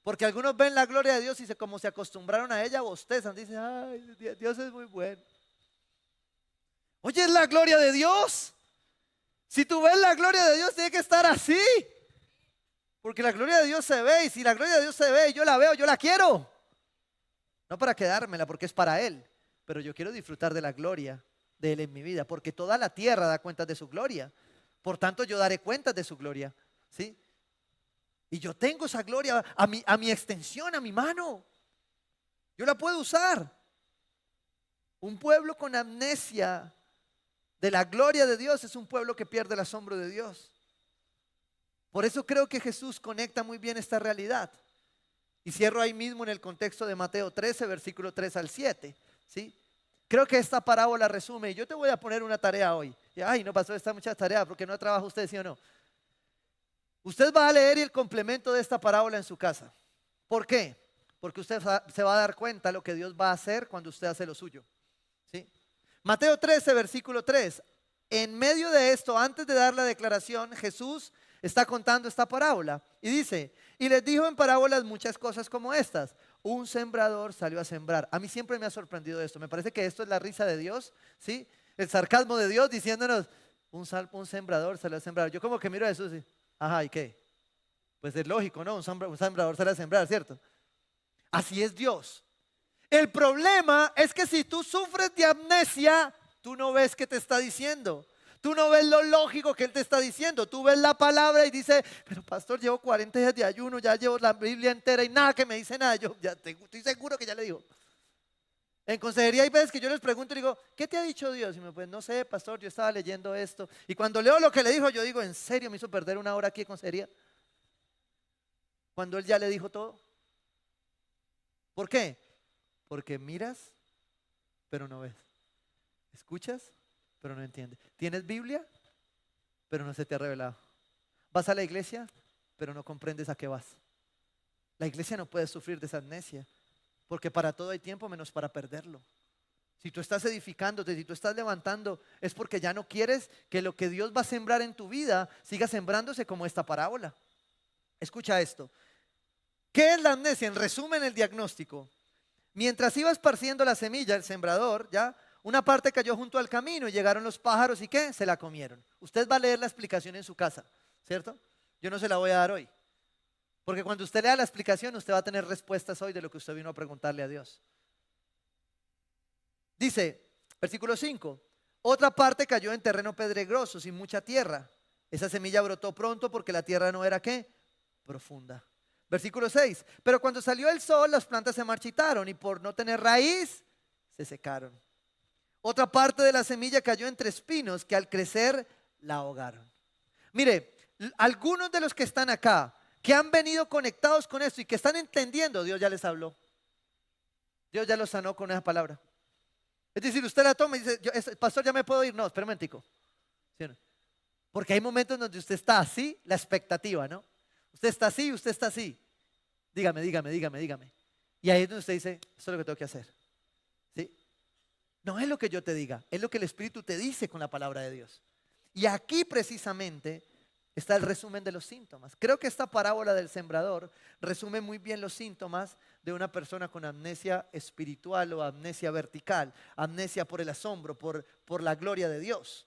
Porque algunos ven la gloria de Dios y como se acostumbraron a ella, bostezan. Dicen, ay, Dios es muy bueno. Oye, es la gloria de Dios. Si tú ves la gloria de Dios, tiene que estar así. Porque la gloria de Dios se ve. Y si la gloria de Dios se ve y yo la veo, yo la quiero. No para quedármela, porque es para Él. Pero yo quiero disfrutar de la gloria de Él en mi vida. Porque toda la tierra da cuenta de su gloria. Por tanto, yo daré cuentas de su gloria. ¿Sí? Y yo tengo esa gloria a mi extensión, a mi mano. Yo la puedo usar. Un pueblo con amnesia de la gloria de Dios es un pueblo que pierde el asombro de Dios. Por eso creo que Jesús conecta muy bien esta realidad. Y cierro ahí mismo en el contexto de Mateo 13, versículo 3 al 7. ¿Sí? Creo que esta parábola resume. Y yo te voy a poner una tarea hoy. Y, ay, no pasó esta mucha tarea porque no trabaja usted, ¿sí o no? Usted va a leer el complemento de esta parábola en su casa. ¿Por qué? Porque usted se va a dar cuenta de lo que Dios va a hacer cuando usted hace lo suyo. ¿Sí? Mateo 13, versículo 3. En medio de esto, antes de dar la declaración, Jesús está contando esta parábola. Y dice, y les dijo en parábolas muchas cosas como estas. Un sembrador salió a sembrar. A mí siempre me ha sorprendido esto. Me parece que esto es la risa de Dios. ¿Sí? El sarcasmo de Dios diciéndonos, un sembrador salió a sembrar. Yo como que miro a Jesús y, ajá, ¿y qué? Pues es lógico, ¿no? Un sembrador sale a sembrar, ¿cierto? Así es Dios. El problema es que si tú sufres de amnesia, tú no ves qué te está diciendo. Tú no ves lo lógico que Él te está diciendo. Tú ves la palabra y dices, pero pastor, llevo 40 días de ayuno, ya llevo la Biblia entera y nada que me dice nada. Yo ya estoy seguro que ya le digo. En consejería hay veces que yo les pregunto y digo, ¿qué te ha dicho Dios? Y me pues no sé, pastor, yo estaba leyendo esto. Y cuando leo lo que le dijo, yo digo, ¿en serio me hizo perder una hora aquí en consejería? Cuando Él ya le dijo todo. ¿Por qué? Porque miras, pero no ves. Escuchas, pero no entiendes. Tienes Biblia, pero no se te ha revelado. Vas a la iglesia, pero no comprendes a qué vas. La iglesia no puede sufrir de esa amnesia, porque para todo hay tiempo menos para perderlo. Si tú estás edificándote, si tú estás levantando, es porque ya no quieres que lo que Dios va a sembrar en tu vida siga sembrándose como esta parábola. Escucha esto. ¿Qué es la amnesia? En resumen, el diagnóstico. Mientras iba esparciendo la semilla, el sembrador, ¿ya? Una parte cayó junto al camino y llegaron los pájaros y ¿qué? Se la comieron. Usted va a leer la explicación en su casa, ¿cierto? Yo no se la voy a dar hoy. Porque cuando usted lea la explicación, usted va a tener respuestas hoy de lo que usted vino a preguntarle a Dios. Dice, versículo 5, otra parte cayó en terreno pedregoso, sin mucha tierra. Esa semilla brotó pronto porque la tierra no era ¿qué? Profunda. Versículo 6, pero cuando salió el sol, las plantas se marchitaron y por no tener raíz, se secaron. Otra parte de la semilla cayó entre espinos que al crecer la ahogaron. Mire, algunos de los que están acá, que han venido conectados con esto y que están entendiendo, Dios ya les habló. Dios ya los sanó con esa palabra. Es decir, usted la toma y dice, pastor, ¿ya me puedo ir? No, espera un momentico. ¿Sí o no? Porque hay momentos donde usted está así, la expectativa, ¿no? Usted está así, usted está así. Dígame. Y ahí es donde usted dice, esto es lo que tengo que hacer. ¿Sí? No es lo que yo te diga, es lo que el Espíritu te dice con la palabra de Dios. Y aquí precisamente está el resumen de los síntomas. Creo que esta parábola del sembrador resume muy bien los síntomas de una persona con amnesia espiritual o amnesia vertical, amnesia por el asombro, por la gloria de Dios.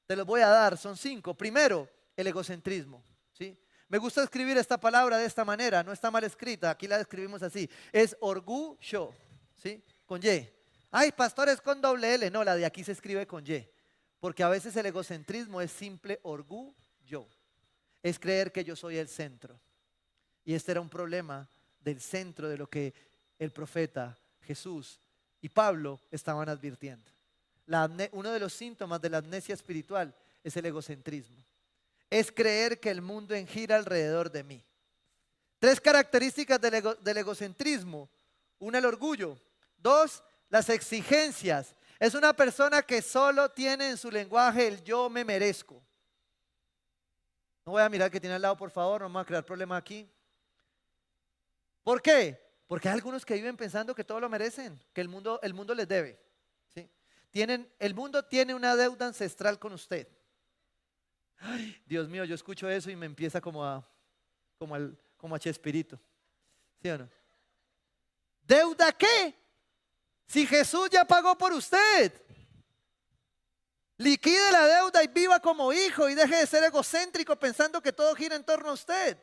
Te los voy a dar, son 5. Primero, el egocentrismo, ¿sí? Me gusta escribir esta palabra de esta manera, no está mal escrita, aquí la escribimos así, es orgullo, ¿sí? Con Y. Ay, pastor, es con doble L, no, la de aquí se escribe con Y, porque a veces el egocentrismo es simple orgullo, es creer que yo soy el centro. Y este era un problema del centro de lo que el profeta Jesús y Pablo estaban advirtiendo. Uno de los síntomas de la amnesia espiritual es el egocentrismo. Es creer que el mundo gira alrededor de mí. 3 características del egocentrismo. 1, el orgullo. 2, las exigencias. Es una persona que solo tiene en su lenguaje el yo me merezco. No voy a mirar que tiene al lado, por favor, no vamos a crear problema aquí. ¿Por qué? Porque hay algunos que viven pensando que todo lo merecen, que el mundo les debe. ¿Sí? El mundo tiene una deuda ancestral con usted. Ay, Dios mío, yo escucho eso y me empieza como a Chespirito. ¿Sí o no? ¿Deuda qué? Si Jesús ya pagó por usted. Liquide la deuda y viva como hijo y deje de ser egocéntrico pensando que todo gira en torno a usted.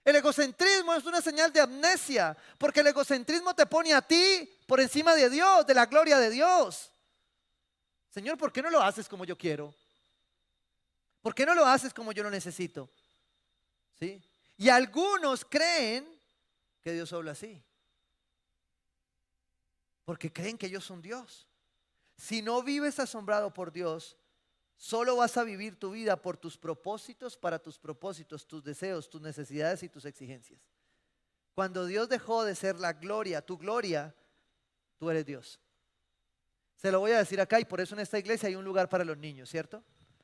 El egocentrismo es una señal de amnesia, porque el egocentrismo te pone a ti por encima de Dios, de la gloria de Dios. Señor, ¿por qué no lo haces como yo quiero? ¿Por qué no lo haces como yo lo necesito? ¿Sí? Y algunos creen que Dios habla así, porque creen que ellos son Dios. Si no vives asombrado por Dios, solo vas a vivir tu vida por tus propósitos, para tus propósitos, tus deseos, tus necesidades y tus exigencias. Cuando Dios dejó de ser la gloria, tu gloria, tú eres Dios. Se lo voy a decir acá y por eso en esta iglesia hay un lugar para los niños, ¿cierto?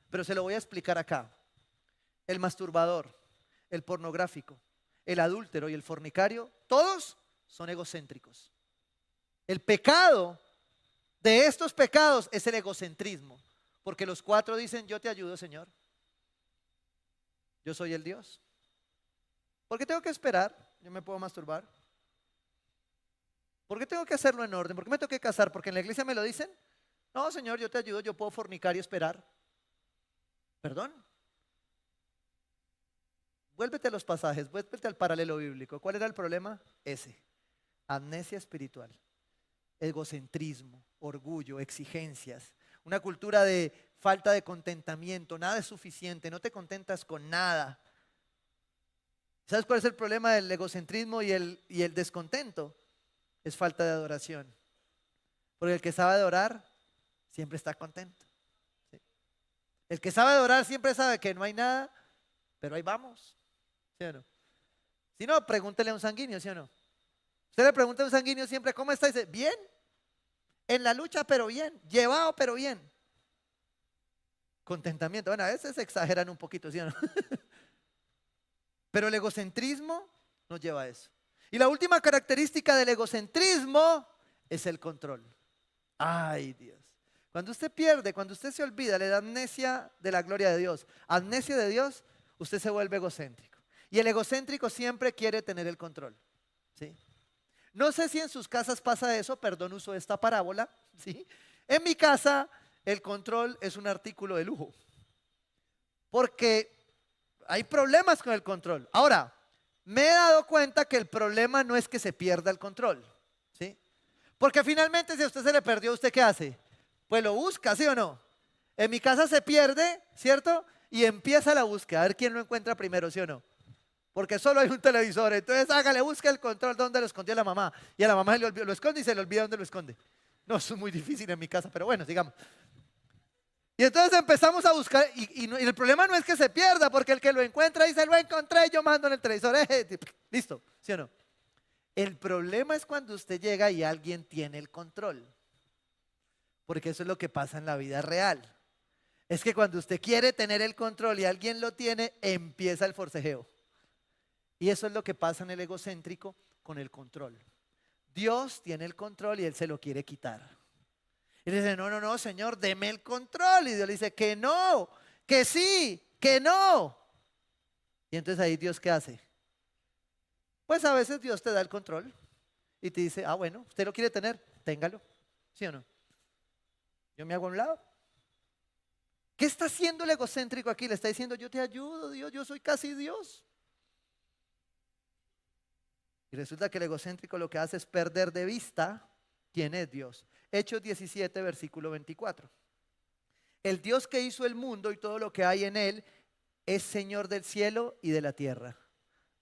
Pero se lo voy a explicar acá. El masturbador, el pornográfico, el adúltero y el fornicario, todos son egocéntricos. El pecado de estos pecados es el egocentrismo. Porque los 4 dicen, yo te ayudo, Señor. Yo soy el Dios. ¿Por qué tengo que esperar? Yo me puedo masturbar. ¿Por qué tengo que hacerlo en orden? ¿Por qué me tengo que casar? ¿Porque en la iglesia me lo dicen? No, Señor, yo te ayudo, yo puedo fornicar y esperar. ¿Perdón? Vuélvete a los pasajes, vuélvete al paralelo bíblico. ¿Cuál era el problema? Ese. Amnesia espiritual. Egocentrismo, orgullo, exigencias. Una cultura de falta de contentamiento, nada es suficiente, no te contentas con nada. ¿Sabes cuál es el problema del egocentrismo y el descontento? Es falta de adoración. Porque el que sabe adorar siempre está contento. ¿Sí? El que sabe adorar siempre sabe que no hay nada, pero ahí vamos. ¿Sí o no? Si no, pregúntele a un sanguíneo, ¿sí o no? Usted le pregunta a un sanguíneo siempre, ¿cómo está? Y dice, bien. En la lucha, pero bien. Llevado, pero bien. Contentamiento. Bueno, a veces exageran un poquito, ¿sí o no? Pero el egocentrismo nos lleva a eso. Y la última característica del egocentrismo es el control. Ay, Dios. Cuando usted pierde, cuando usted se olvida, le da amnesia de la gloria de Dios, amnesia de Dios, usted se vuelve egocéntrico. Y el egocéntrico siempre quiere tener el control, ¿sí? No sé si en sus casas pasa eso, perdón, uso esta parábola, ¿sí? En mi casa el control es un artículo de lujo, porque hay problemas con el control. Ahora, me he dado cuenta que el problema no es que se pierda el control, ¿sí? Porque finalmente si a usted se le perdió, ¿usted qué hace? Pues lo busca, ¿sí o no? En mi casa se pierde, ¿cierto? Y empieza la búsqueda, a ver quién lo encuentra primero, ¿sí o no? Porque solo hay un televisor, entonces hágale, busca el control donde lo escondió la mamá. Y a la mamá se le olvidó, lo esconde y se le olvida dónde lo esconde. No, eso es muy difícil en mi casa, pero bueno, digamos. Y entonces empezamos a buscar, y el problema no es que se pierda, porque el que lo encuentra dice, lo encontré, yo mando en el televisor, listo, ¿sí o no? El problema es cuando usted llega y alguien tiene el control, porque eso es lo que pasa en la vida real. Es que cuando usted quiere tener el control y alguien lo tiene, empieza el forcejeo. Y eso es lo que pasa en el egocéntrico con el control. Dios tiene el control y Él se lo quiere quitar. Y le dice, no, no, no, Señor, deme el control. Y Dios le dice, que no, que sí, que no. Y entonces ahí Dios, ¿qué hace? Pues a veces Dios te da el control y te dice, ah, bueno, usted lo quiere tener, téngalo. ¿Sí o no? Yo me hago a un lado. ¿Qué está haciendo el egocéntrico aquí? Le está diciendo, yo te ayudo, Dios, yo soy casi Dios. Y resulta que el egocéntrico lo que hace es perder de vista quién es Dios. Hechos 17, versículo 24. El Dios que hizo el mundo y todo lo que hay en él es Señor del cielo y de la tierra.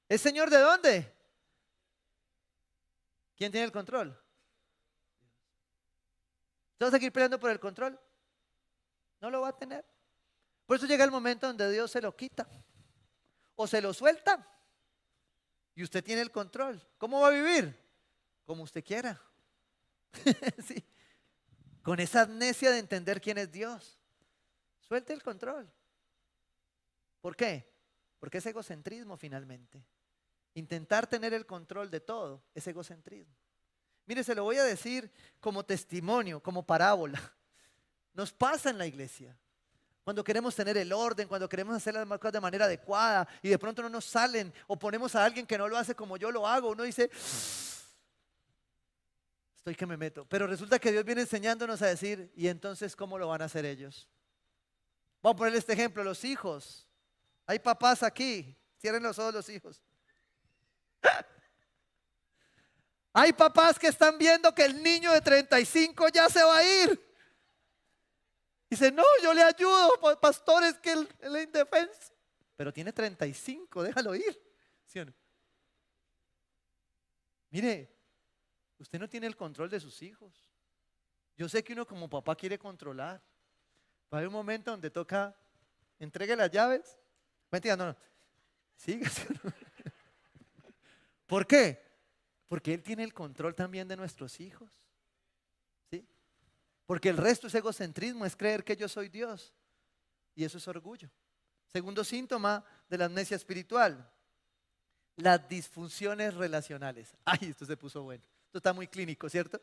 ¿Es Señor de dónde? ¿Quién tiene el control? ¿Tú vas a seguir peleando por el control? No lo va a tener. Por eso llega el momento donde Dios se lo quita o se lo suelta y usted tiene el control. ¿Cómo va a vivir? Como usted quiera. Sí. Con esa amnesia de entender quién es Dios. Suelte el control. ¿Por qué? Porque es egocentrismo finalmente. Intentar tener el control de todo es egocentrismo. Mire, se lo voy a decir como testimonio, como parábola. Nos pasa en la iglesia. Cuando queremos tener el orden, cuando queremos hacer las cosas de manera adecuada y de pronto no nos salen o ponemos a alguien que no lo hace como yo lo hago, uno dice, estoy que me meto. Pero resulta que Dios viene enseñándonos a decir, ¿y entonces cómo lo van a hacer ellos? Vamos a ponerle este ejemplo, los hijos. Hay papás aquí, cierren los ojos los hijos. Hay papás que están viendo que el niño de 35 ya se va a ir. Dice, no, yo le ayudo, pastor, es que él es indefenso. Pero tiene 35, déjalo ir. ¿Sí o no? Mire, usted no tiene el control de sus hijos. Yo sé que uno como papá quiere controlar. Va a haber un momento donde toca, entregue las llaves. Mentira, no. Siga. ¿Sí o no? ¿Por qué? Porque Él tiene el control también de nuestros hijos. ¿Sí? Porque el resto es egocentrismo, es creer que yo soy Dios. Y eso es orgullo. Segundo síntoma de la amnesia espiritual, las disfunciones relacionales. Ay, esto se puso bueno. Esto está muy clínico, ¿cierto?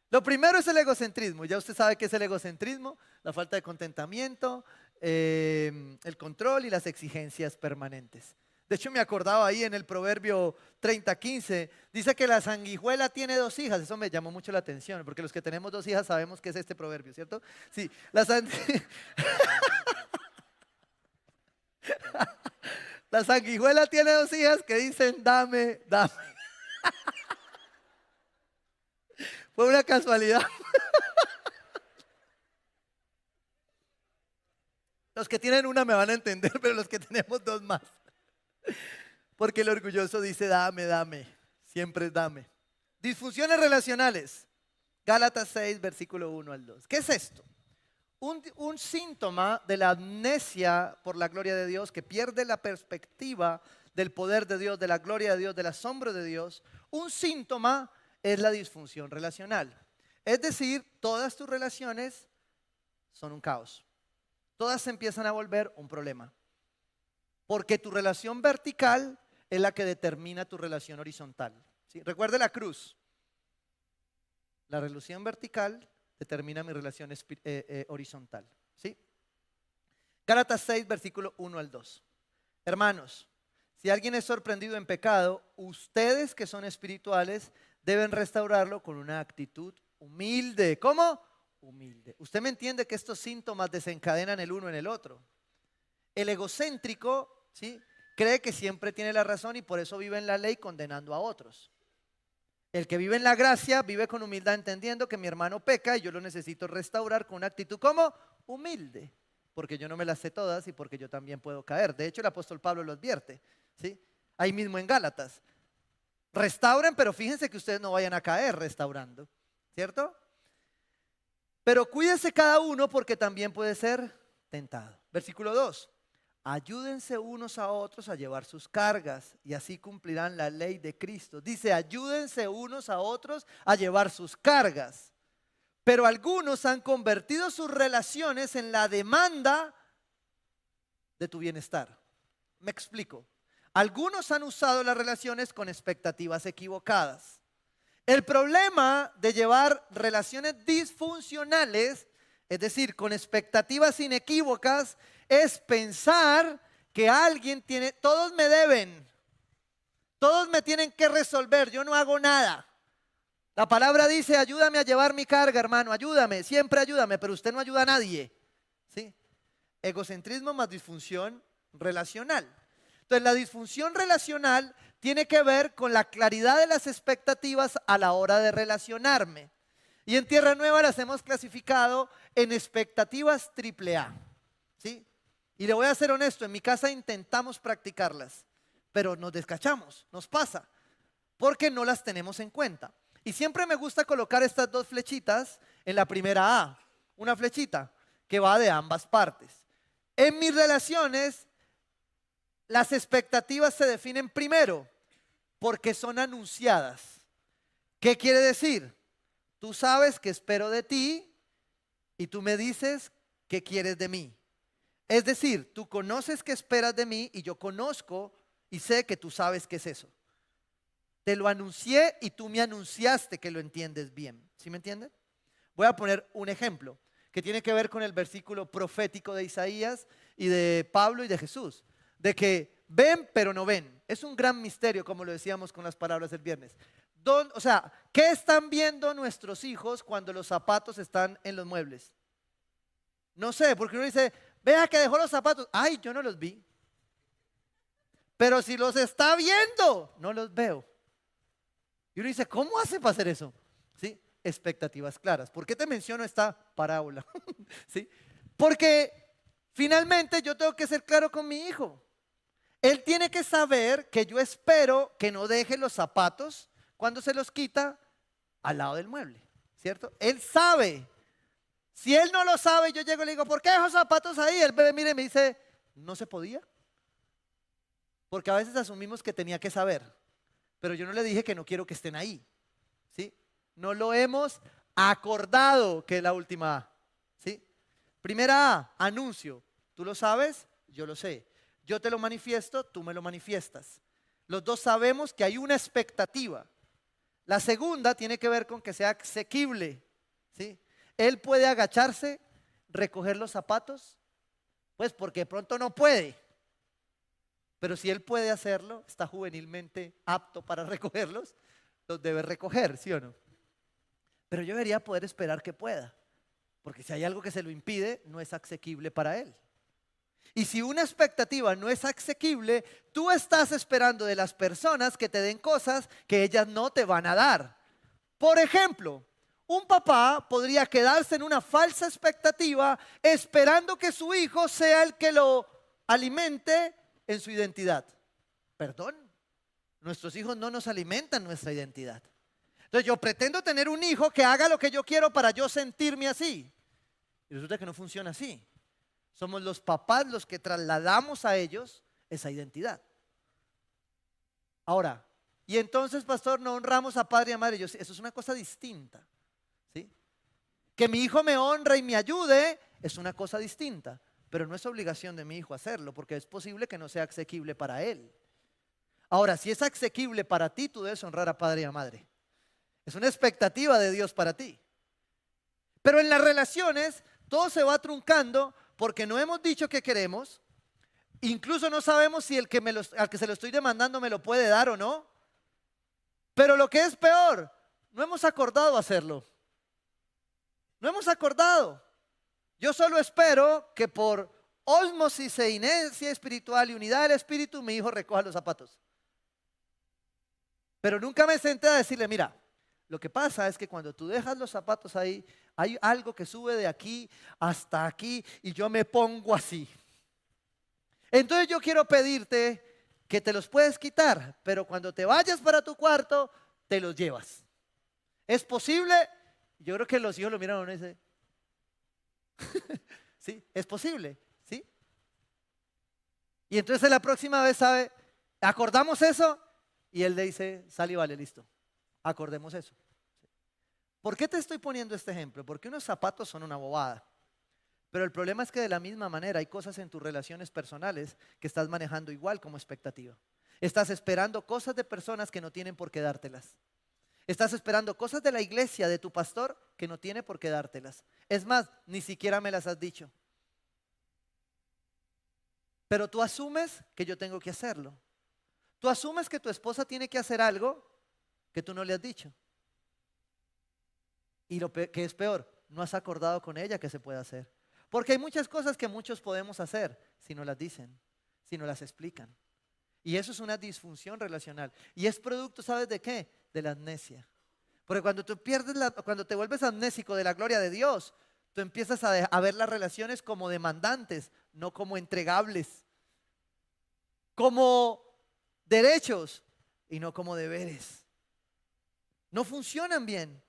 Lo primero es el egocentrismo. Ya usted sabe qué es el egocentrismo, la falta de contentamiento, el control y las exigencias permanentes. De hecho, me acordaba ahí en el Proverbio 30:15, dice que la sanguijuela tiene 2 hijas. Eso me llamó mucho la atención, porque los que tenemos 2 hijas sabemos qué es este proverbio, ¿cierto? Sí, la sanguijuela tiene 2 hijas que dicen, dame, dame. Fue una casualidad. Los que tienen una me van a entender, pero los que tenemos 2 más. Porque el orgulloso dice, dame, dame, siempre es dame. Disfunciones relacionales. Gálatas 6, versículo 1 al 2. ¿Qué es esto? Un síntoma de la amnesia por la gloria de Dios, que pierde la perspectiva del poder de Dios, de la gloria de Dios, del asombro de Dios. Un síntoma es la disfunción relacional. Es decir, todas tus relaciones son un caos. Todas se empiezan a volver un problema. Porque tu relación vertical es la que determina tu relación horizontal. ¿Sí? Recuerde la cruz. La relación vertical determina mi relación horizontal. ¿Sí? Gálatas 6, versículo 1 al 2. Hermanos, si alguien es sorprendido en pecado, ustedes que son espirituales deben restaurarlo con una actitud humilde. ¿Cómo? Humilde. ¿Usted me entiende que estos síntomas desencadenan el uno en el otro? El egocéntrico, ¿sí?, cree que siempre tiene la razón y por eso vive en la ley condenando a otros. El que vive en la gracia vive con humildad entendiendo que mi hermano peca y yo lo necesito restaurar con una actitud como humilde, porque yo no me las sé todas y porque yo también puedo caer. De hecho, el apóstol Pablo lo advierte, ¿sí? Ahí mismo en Gálatas. Restauren, pero fíjense que ustedes no vayan a caer restaurando, ¿cierto? Pero cuídense cada uno porque también puede ser tentado. Versículo 2. Ayúdense unos a otros a llevar sus cargas y así cumplirán la ley de Cristo. Dice, ayúdense unos a otros a llevar sus cargas. Pero algunos han convertido sus relaciones en la demanda de tu bienestar. Me explico. Algunos han usado las relaciones con expectativas equivocadas. El problema de llevar relaciones disfuncionales, es decir, con expectativas inequívocas, es pensar que alguien tiene, todos me deben, todos me tienen que resolver, yo no hago nada. La palabra dice, ayúdame a llevar mi carga, hermano, ayúdame, siempre ayúdame, pero usted no ayuda a nadie, ¿sí? Egocentrismo más disfunción relacional. Entonces, la disfunción relacional tiene que ver con la claridad de las expectativas a la hora de relacionarme. Y en Tierra Nueva las hemos clasificado en expectativas AAA, ¿sí? Y le voy a ser honesto, en mi casa intentamos practicarlas, pero nos descachamos, nos pasa, porque no las tenemos en cuenta. Y siempre me gusta colocar estas dos flechitas en la primera A, una flechita que va de ambas partes. En mis relaciones, las expectativas se definen primero porque son anunciadas. ¿Qué quiere decir? Tú sabes que espero de ti y tú me dices qué quieres de mí. Es decir, tú conoces qué esperas de mí y yo conozco y sé que tú sabes qué es eso. Te lo anuncié y tú me anunciaste que lo entiendes bien. ¿Sí me entienden? Voy a poner un ejemplo que tiene que ver con el versículo profético de Isaías y de Pablo y de Jesús. De que ven pero no ven. Es un gran misterio, como lo decíamos con las palabras del viernes. O sea, ¿qué están viendo nuestros hijos cuando los zapatos están en los muebles? No sé, porque uno dice, vea que dejó los zapatos. Ay, yo no los vi. Pero si los está viendo, no los veo. Y uno dice, ¿cómo hace para hacer eso? ¿Sí? Expectativas claras. ¿Por qué te menciono esta parábola? ¿Sí? Porque finalmente yo tengo que ser claro con mi hijo. Él tiene que saber que yo espero que no deje los zapatos cuando se los quita al lado del mueble, ¿cierto? Él sabe. Si él no lo sabe, yo llego y le digo, ¿por qué dejó zapatos ahí? El bebé mire y me dice, no se podía. Porque a veces asumimos que tenía que saber, pero yo no le dije que no quiero que estén ahí, ¿sí? No lo hemos acordado, que es la última A, ¿sí? Primera A, anuncio. ¿Tú lo sabes? Yo lo sé. Yo te lo manifiesto, tú me lo manifiestas. Los dos sabemos que hay una expectativa. La segunda tiene que ver con que sea asequible, ¿sí? Él puede agacharse, recoger los zapatos, pues porque de pronto no puede. Pero si él puede hacerlo, está juvenilmente apto para recogerlos, los debe recoger, ¿sí o no? Pero yo debería poder esperar que pueda, porque si hay algo que se lo impide, no es asequible para él. Y si una expectativa no es asequible, tú estás esperando de las personas que te den cosas que ellas no te van a dar. Por ejemplo, un papá podría quedarse en una falsa expectativa esperando que su hijo sea el que lo alimente en su identidad. Perdón, nuestros hijos no nos alimentan nuestra identidad. Entonces yo pretendo tener un hijo que haga lo que yo quiero para yo sentirme así. Y resulta que no funciona así. Somos los papás los que trasladamos a ellos esa identidad. Ahora, y entonces, pastor, no honramos a padre y a madre. Eso es una cosa distinta, ¿sí? Que mi hijo me honre y me ayude es una cosa distinta, pero no es obligación de mi hijo hacerlo, porque es posible que no sea asequible para él. Ahora, si es asequible para ti, tú debes honrar a padre y a madre. Es una expectativa de Dios para ti. Pero en las relaciones todo se va truncando porque no hemos dicho que queremos, Incluso no sabemos si al que se lo estoy demandando me lo puede dar o no. Pero lo que es peor, no hemos acordado hacerlo. No hemos acordado. Yo solo espero que por ósmosis e inercia espiritual y unidad del espíritu mi hijo recoja los zapatos. Pero nunca me senté a decirle, mira, lo que pasa es que cuando tú dejas los zapatos ahí, hay algo que sube de aquí hasta aquí y yo me pongo así. Entonces yo quiero pedirte que te los puedes quitar, pero cuando te vayas para tu cuarto, te los llevas. ¿Es posible? Yo creo que los hijos lo miran a uno y dicen, sí, es posible, ¿sí? Y entonces la próxima vez, ¿sabe? ¿Acordamos eso? Y él le dice, sale y vale, listo. Acordemos eso. ¿Por qué te estoy poniendo este ejemplo? Porque unos zapatos son una bobada. Pero el problema es que de la misma manera hay cosas en tus relaciones personales que estás manejando igual como expectativa. Estás esperando cosas de personas que no tienen por qué dártelas. Estás esperando cosas de la iglesia, de tu pastor, que no tiene por qué dártelas. Es más, ni siquiera me las has dicho. Pero tú asumes que yo tengo que hacerlo. Tú asumes que tu esposa tiene que hacer algo que tú no le has dicho. Y lo que es peor, no has acordado con ella que se puede hacer. Porque hay muchas cosas que muchos podemos hacer si no las dicen, si no las explican. Y eso es una disfunción relacional. Y es producto, ¿sabes de qué? De la amnesia. Porque cuando tú cuando te vuelves amnésico de la gloria de Dios, tú empiezas a ver las relaciones como demandantes, no como entregables. Como derechos y no como deberes. No funcionan bien.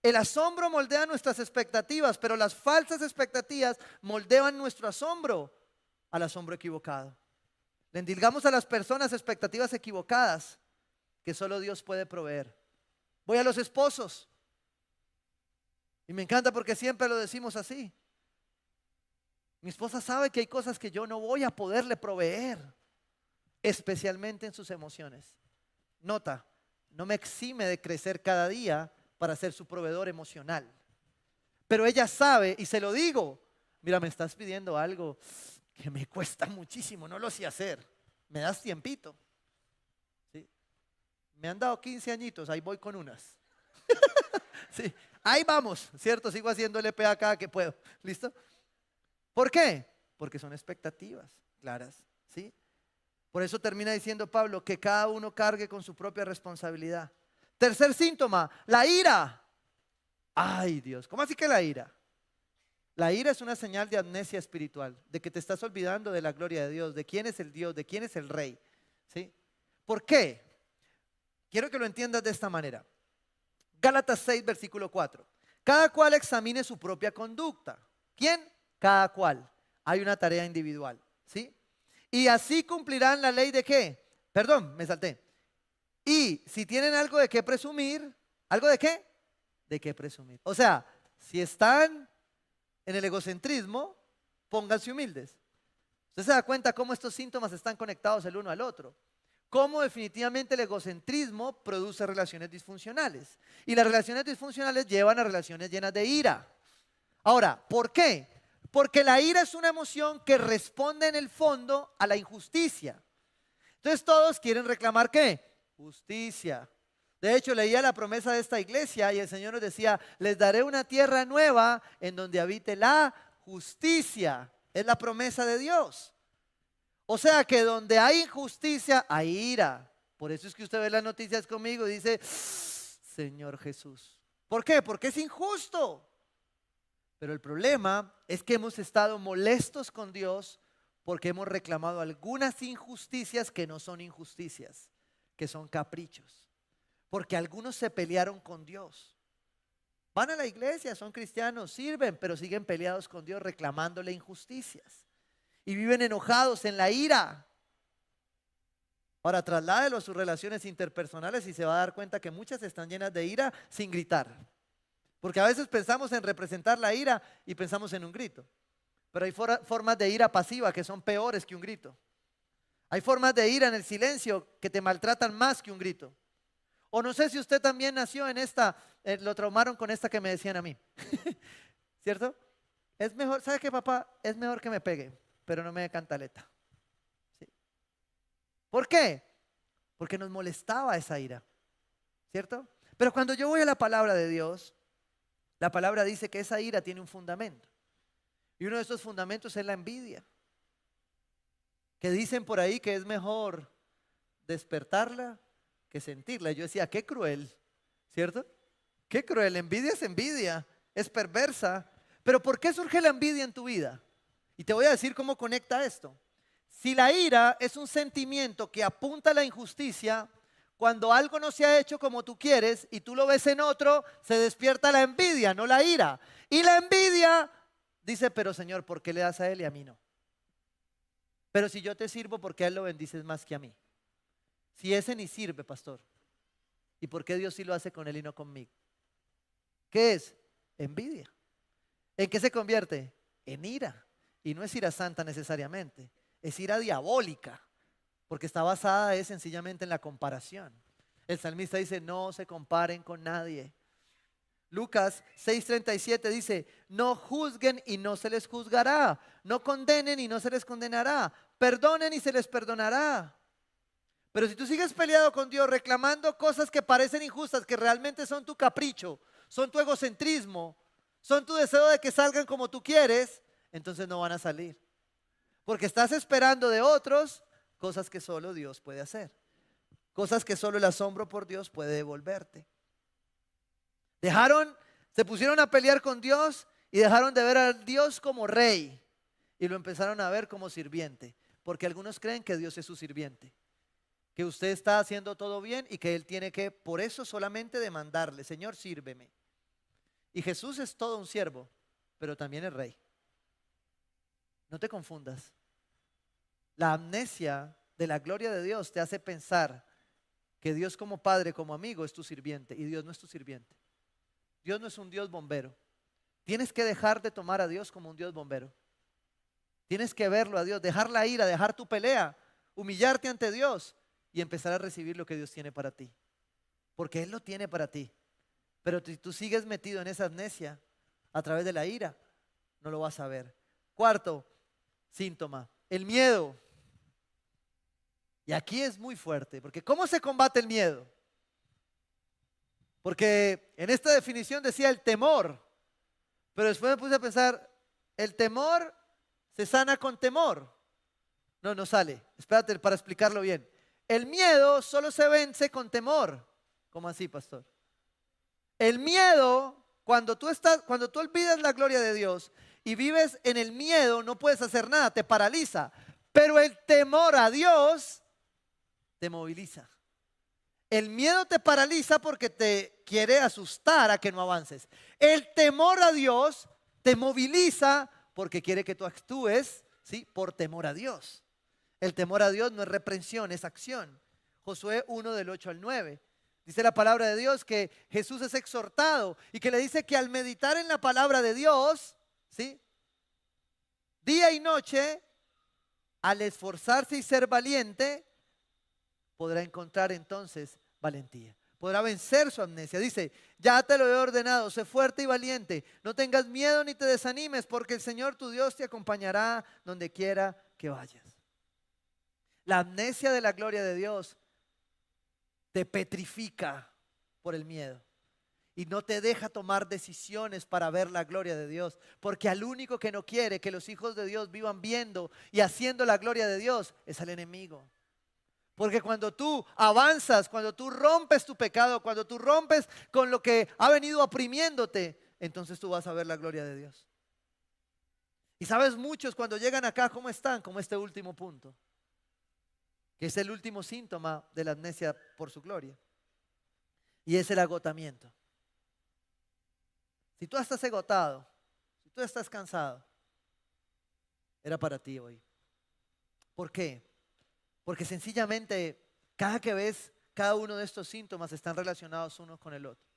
El asombro moldea nuestras expectativas, pero las falsas expectativas moldean nuestro asombro al asombro equivocado. Le endilgamos a las personas expectativas equivocadas que solo Dios puede proveer. Voy a los esposos. Y me encanta porque siempre lo decimos así. Mi esposa sabe que hay cosas que yo no voy a poderle proveer, especialmente en sus emociones. Nota, no me exime de crecer cada día para ser su proveedor emocional. Pero ella sabe, y se lo digo, mira, me estás pidiendo algo que me cuesta muchísimo, no lo sé hacer. ¿Me das tiempito? ¿Sí? Me han dado 15 añitos, ahí voy con unas. Sí, ahí vamos, ¿cierto? Sigo haciendo el EPA cada que puedo. ¿Listo? ¿Por qué? Porque son expectativas claras, ¿sí? Por eso termina diciendo Pablo que cada uno cargue con su propia responsabilidad. Tercer síntoma, la ira. Ay, Dios, ¿cómo así que la ira? La ira es una señal de amnesia espiritual, de que te estás olvidando de la gloria de Dios, de quién es el Dios, de quién es el Rey, ¿sí? ¿Por qué? Quiero que lo entiendas de esta manera. Gálatas 6, versículo 4. Cada cual examine su propia conducta. ¿Quién? Cada cual. Hay una tarea individual, ¿sí? Y así cumplirán la ley de qué. Perdón, me salté. Y si tienen algo de qué presumir, ¿algo de qué? De qué presumir. O sea, si están en el egocentrismo, pónganse humildes. Usted se da cuenta cómo estos síntomas están conectados el uno al otro. Cómo definitivamente el egocentrismo produce relaciones disfuncionales. Y las relaciones disfuncionales llevan a relaciones llenas de ira. Ahora, ¿por qué? Porque la ira es una emoción que responde en el fondo a la injusticia. Entonces todos quieren reclamar ¿qué? Justicia. De hecho, leía la promesa de esta iglesia y el Señor nos decía, les daré una tierra nueva en donde habite la justicia. Es la promesa de Dios. O sea que donde hay injusticia, hay ira. Por eso es que usted ve las noticias conmigo y dice, Señor Jesús. ¿Por qué? Porque es injusto. Pero el problema es que hemos estado molestos con Dios porque hemos reclamado algunas injusticias que no son injusticias, que son caprichos. Porque algunos se pelearon con Dios. Van a la iglesia, son cristianos, sirven, pero siguen peleados con Dios reclamándole injusticias. Y viven enojados en la ira. Ahora trasládelo a sus relaciones interpersonales y se va a dar cuenta que muchas están llenas de ira sin gritar. Porque a veces pensamos en representar la ira y pensamos en un grito. Pero hay formas de ira pasiva que son peores que un grito. Hay formas de ira en el silencio que te maltratan más que un grito. O no sé si usted también nació en esta, lo traumaron con esta que me decían a mí. ¿Cierto? Es mejor, ¿sabe qué, papá? Es mejor que me pegue, pero no me dé cantaleta. ¿Por qué? Porque nos molestaba esa ira, ¿cierto? Pero cuando yo voy a la palabra de Dios, la palabra dice que esa ira tiene un fundamento. Y uno de esos fundamentos es la envidia. Que dicen por ahí que es mejor despertarla que sentirla. Y yo decía, qué cruel, ¿cierto? Qué cruel. Envidia, es perversa. Pero ¿por qué surge la envidia en tu vida? Y te voy a decir cómo conecta esto. Si la ira es un sentimiento que apunta a la injusticia, cuando algo no se ha hecho como tú quieres y tú lo ves en otro, se despierta la envidia, no la ira. Y la envidia dice, pero Señor, ¿por qué le das a él y a mí no? Pero si yo te sirvo, ¿por qué a él lo bendices más que a mí? Si ese ni sirve, pastor. ¿Y por qué Dios sí lo hace con él y no conmigo? ¿Qué es? Envidia. ¿En qué se convierte? En ira. Y no es ira santa necesariamente, es ira diabólica, porque está basada sencillamente en la comparación. El salmista dice, no se comparen con nadie. Lucas 6:37 dice, no juzguen y no se les juzgará, no condenen y no se les condenará, perdonen y se les perdonará. Pero si tú sigues peleado con Dios, reclamando cosas que parecen injustas, que realmente son tu capricho, son tu egocentrismo, son tu deseo de que salgan como tú quieres, entonces no van a salir. Porque estás esperando de otros cosas que solo Dios puede hacer. Cosas que solo el asombro por Dios puede devolverte. Se pusieron a pelear con Dios y dejaron de ver a Dios como rey y lo empezaron a ver como sirviente. Porque algunos creen que Dios es su sirviente, que usted está haciendo todo bien y que Él tiene que, por eso solamente demandarle, Señor, sírveme. Y Jesús es todo un siervo, pero también es rey. No te confundas. La amnesia de la gloria de Dios te hace pensar que Dios como padre, como amigo, es tu sirviente, y Dios no es tu sirviente. Dios no es un Dios bombero. Tienes que dejar de tomar a Dios como un Dios bombero. Tienes que verlo a Dios, dejar la ira, dejar tu pelea, humillarte ante Dios y empezar a recibir lo que Dios tiene para ti. Porque Él lo tiene para ti. Pero si tú sigues metido en esa amnesia a través de la ira, no lo vas a ver. Cuarto síntoma, el miedo. Y aquí es muy fuerte, porque ¿cómo se combate el miedo? Porque en esta definición decía el temor, pero después me puse a pensar, el temor se sana con temor. No, no sale. Espérate para explicarlo bien. El miedo solo se vence con temor. ¿Cómo así, pastor? El miedo, cuando tú olvidas la gloria de Dios y vives en el miedo, no puedes hacer nada, te paraliza. Pero el temor a Dios te moviliza. El miedo te paraliza porque te quiere asustar a que no avances. El temor a Dios te moviliza porque quiere que tú actúes, ¿sí? Por temor a Dios. El temor a Dios no es reprensión, es acción. Josué 1 del 8 al 9. Dice la palabra de Dios que Jesús es exhortado y que le dice que al meditar en la palabra de Dios, ¿sí? Día y noche, al esforzarse y ser valiente, podrá encontrar entonces valentía. Podrá vencer su amnesia. Dice, ya te lo he ordenado, sé fuerte y valiente. No tengas miedo ni te desanimes, porque el Señor tu Dios te acompañará donde quiera que vayas. La amnesia de la gloria de Dios te petrifica por el miedo y no te deja tomar decisiones para ver la gloria de Dios, porque al único que no quiere que los hijos de Dios vivan viendo y haciendo la gloria de Dios es al enemigo. Porque cuando tú avanzas, cuando tú rompes tu pecado, cuando tú rompes con lo que ha venido oprimiéndote, entonces tú vas a ver la gloria de Dios. Y sabes, muchos cuando llegan acá, ¿cómo están? Como este último punto, que es el último síntoma de la amnesia por su gloria. Y es el agotamiento. Si tú estás agotado, si tú estás cansado, era para ti hoy. ¿Por qué? Porque sencillamente cada que ves, cada uno de estos síntomas están relacionados uno con el otro.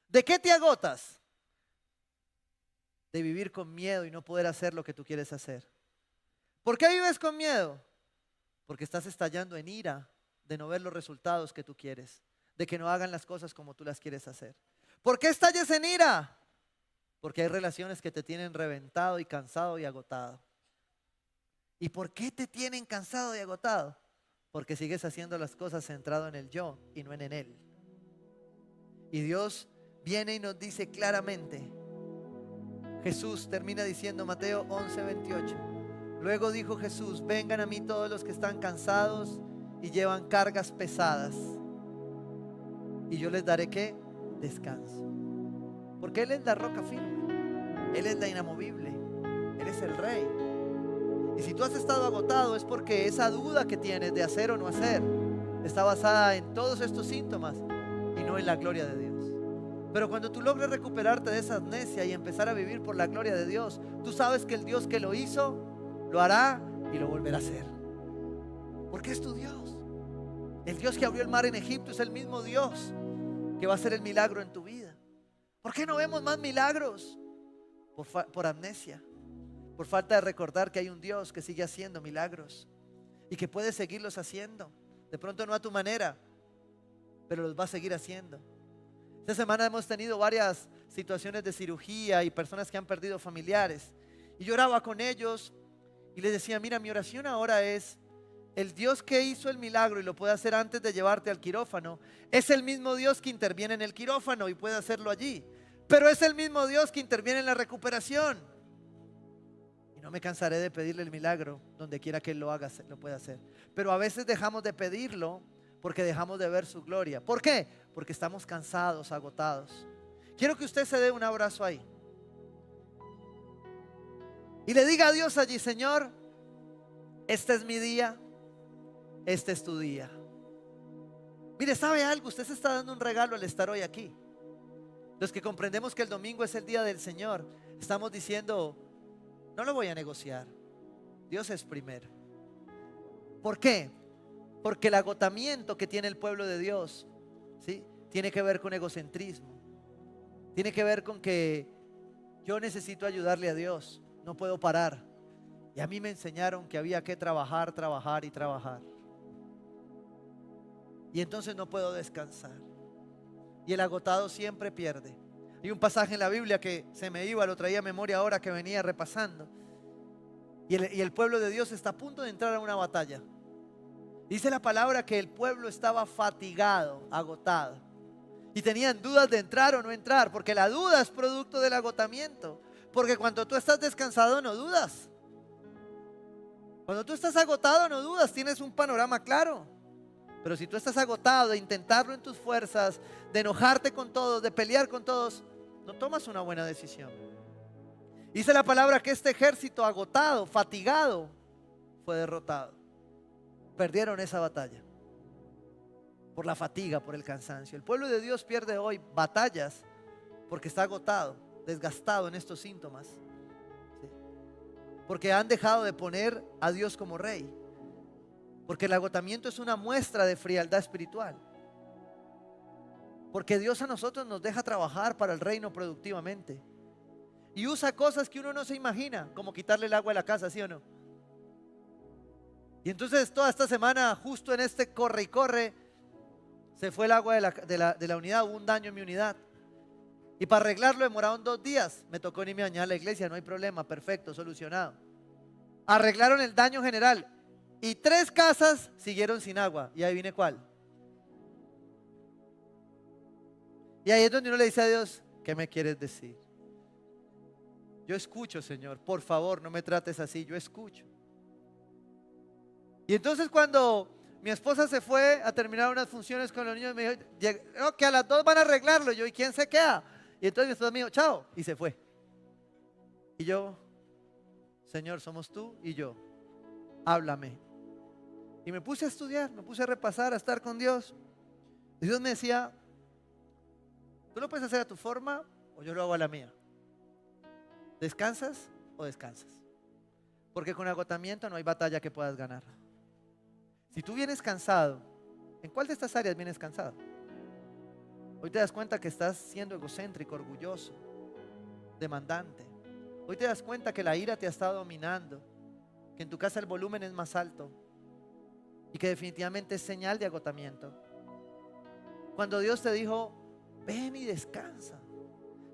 ¿De qué te agotas? De vivir con miedo y no poder hacer lo que tú quieres hacer. ¿Por qué vives con miedo? Porque estás estallando en ira de no ver los resultados que tú quieres, de que no hagan las cosas como tú las quieres hacer. ¿Por qué estallas en ira? Porque hay relaciones que te tienen reventado y cansado y agotado. ¿Y por qué te tienen cansado y agotado? porque sigues haciendo las cosas centrado en el yo y no en Él. Y Dios viene y nos dice claramente, Jesús termina diciendo Mateo 11:28. Luego dijo Jesús, vengan a mí todos los que están cansados y llevan cargas pesadas, y yo les daré ¿qué? Descanso. Porque Él es la roca firme, Él es la inamovible, Él es el Rey. Y si tú has estado agotado es porque esa duda que tienes de hacer o no hacer está basada en todos estos síntomas y no en la gloria de Dios. Pero cuando tú logres recuperarte de esa amnesia y empezar a vivir por la gloria de Dios, tú sabes que el Dios que lo hizo, lo hará y lo volverá a hacer. Porque es tu Dios. El Dios que abrió el mar en Egipto es el mismo Dios que va a hacer el milagro en tu vida. ¿Por qué no vemos más milagros? Por amnesia. Por falta de recordar que hay un Dios que sigue haciendo milagros y que puede seguirlos haciendo. De pronto no a tu manera, pero los va a seguir haciendo. Esta semana hemos tenido varias situaciones de cirugía y personas que han perdido familiares. Y yo oraba con ellos y les decía, mira, mi oración ahora es, el Dios que hizo el milagro y lo puede hacer antes de llevarte al quirófano, es el mismo Dios que interviene en el quirófano y puede hacerlo allí. Pero es el mismo Dios que interviene en la recuperación. No me cansaré de pedirle el milagro donde quiera que Él lo haga, lo pueda hacer. Pero a veces dejamos de pedirlo porque dejamos de ver su gloria. ¿Por qué? Porque estamos cansados, agotados. Quiero que usted se dé un abrazo ahí y le diga a Dios allí, Señor, este es mi día, este es tu día. Mire, ¿sabe algo? Usted se está dando un regalo al estar hoy aquí. Los que comprendemos que el domingo es el día del Señor, estamos diciendo, no lo voy a negociar. Dios es primero. ¿Por qué? Porque el agotamiento que tiene el pueblo de Dios, ¿sí?, tiene que ver con egocentrismo. Tiene que ver con que yo necesito ayudarle a Dios. No puedo parar. Y a mí me enseñaron que había que trabajar, trabajar y trabajar. Y entonces no puedo descansar. Y el agotado siempre pierde. Hay un pasaje en la Biblia que se me iba, lo traía a memoria ahora que venía repasando. Y el pueblo de Dios está a punto de entrar a una batalla. Dice la palabra que el pueblo estaba fatigado, agotado. Y tenían dudas de entrar o no entrar, porque la duda es producto del agotamiento. Porque cuando tú estás descansado no dudas. Cuando tú estás agotado no dudas, tienes un panorama claro. Pero si tú estás agotado de intentarlo en tus fuerzas, de enojarte con todos, de pelear con todos, no tomas una buena decisión. Dice la palabra que este ejército agotado, fatigado, fue derrotado. Perdieron esa batalla por la fatiga, por el cansancio. El pueblo de Dios pierde hoy batallas porque está agotado, desgastado en estos síntomas, ¿sí?, porque han dejado de poner a Dios como rey. Porque el agotamiento es una muestra de frialdad espiritual. Porque Dios a nosotros nos deja trabajar para el reino productivamente. Y usa cosas que uno no se imagina, como quitarle el agua a la casa, ¿sí o no? Y entonces toda esta semana, justo en este corre y corre, se fue el agua de la unidad, hubo un daño en mi unidad. Y para arreglarlo demoraron 2 días. Me tocó ni me bañar a la iglesia, no hay problema, perfecto, solucionado. Arreglaron el daño general. Y 3 casas siguieron sin agua. Y ahí viene cuál. Y ahí es donde uno le dice a Dios, ¿qué me quieres decir? Yo escucho, Señor, por favor, no me trates así, yo escucho. Y entonces cuando mi esposa se fue a terminar unas funciones con los niños, me dijo, no, que a las 2 van a arreglarlo. Yo, ¿y quién se queda? Y entonces mi esposa me dijo, chao, y se fue. Y yo, Señor, somos tú y yo, háblame. Y me puse a estudiar, me puse a repasar, a estar con Dios. Y Dios me decía, tú lo puedes hacer a tu forma o yo lo hago a la mía. ¿Descansas o descansas? Porque con agotamiento no hay batalla que puedas ganar. Si tú vienes cansado, ¿en cuál de estas áreas vienes cansado? Hoy te das cuenta que estás siendo egocéntrico, orgulloso, demandante. Hoy te das cuenta que la ira te ha estado dominando, que en tu casa el volumen es más alto y que definitivamente es señal de agotamiento. Cuando Dios te dijo, ven y descansa.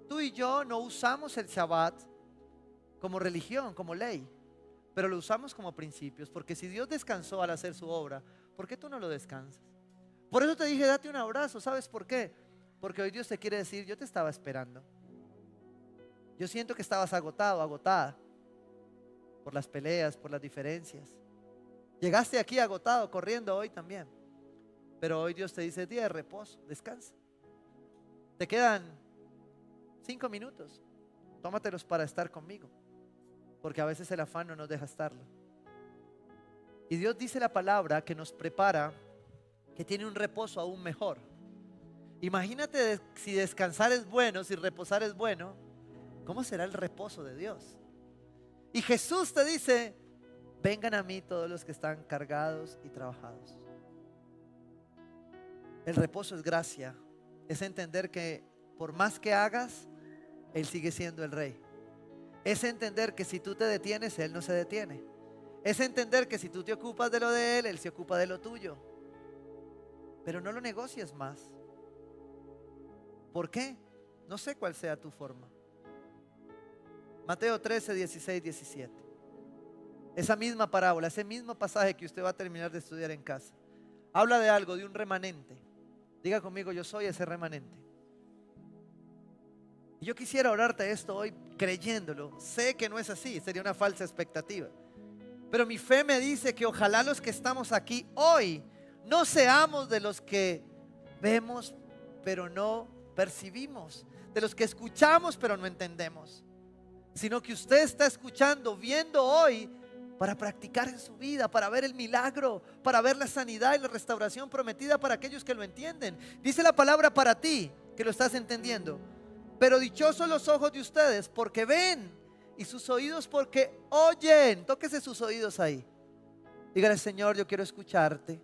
Tú y yo no usamos el Shabbat como religión, como ley, pero lo usamos como principios, porque si Dios descansó al hacer su obra, ¿Por qué tú no lo descansas? Por eso te dije, date un abrazo. ¿Sabes por qué? Porque hoy Dios te quiere decir, yo te estaba esperando. Yo siento que estabas agotado, agotada por las peleas, por las diferencias. Llegaste aquí agotado, corriendo hoy también. Pero hoy Dios te dice, día de reposo, descansa. Te quedan 5 minutos. Tómatelos para estar conmigo. Porque a veces el afán no nos deja estarlo. Y Dios dice la palabra que nos prepara, que tiene un reposo aún mejor. Imagínate si descansar es bueno, si reposar es bueno, ¿cómo será el reposo de Dios? Y Jesús te dice, vengan a mí todos los que están cargados y trabajados. El reposo es gracia, es entender que por más que hagas, Él sigue siendo el Rey. Es entender que si tú te detienes, Él no se detiene. Es entender que si tú te ocupas de lo de Él, Él se ocupa de lo tuyo. Pero no lo negocies más. ¿Por qué? No sé cuál sea tu forma. Mateo 13, 16, 17. Esa misma parábola, ese mismo pasaje que usted va a terminar de estudiar en casa, habla de algo, de un remanente. Diga conmigo, yo soy ese remanente. Y yo quisiera orarte esto hoy creyéndolo. Sé que no es así, sería una falsa expectativa. Pero mi fe me dice que ojalá los que estamos aquí hoy no seamos de los que vemos pero no percibimos, de los que escuchamos pero no entendemos, sino que usted está escuchando, viendo hoy para practicar en su vida, para ver el milagro, para ver la sanidad y la restauración prometida para aquellos que lo entienden. Dice la palabra para ti, que lo estás entendiendo. Pero dichosos los ojos de ustedes porque ven y sus oídos porque oyen. Tóquese sus oídos ahí. Dígale, Señor, yo quiero escucharte.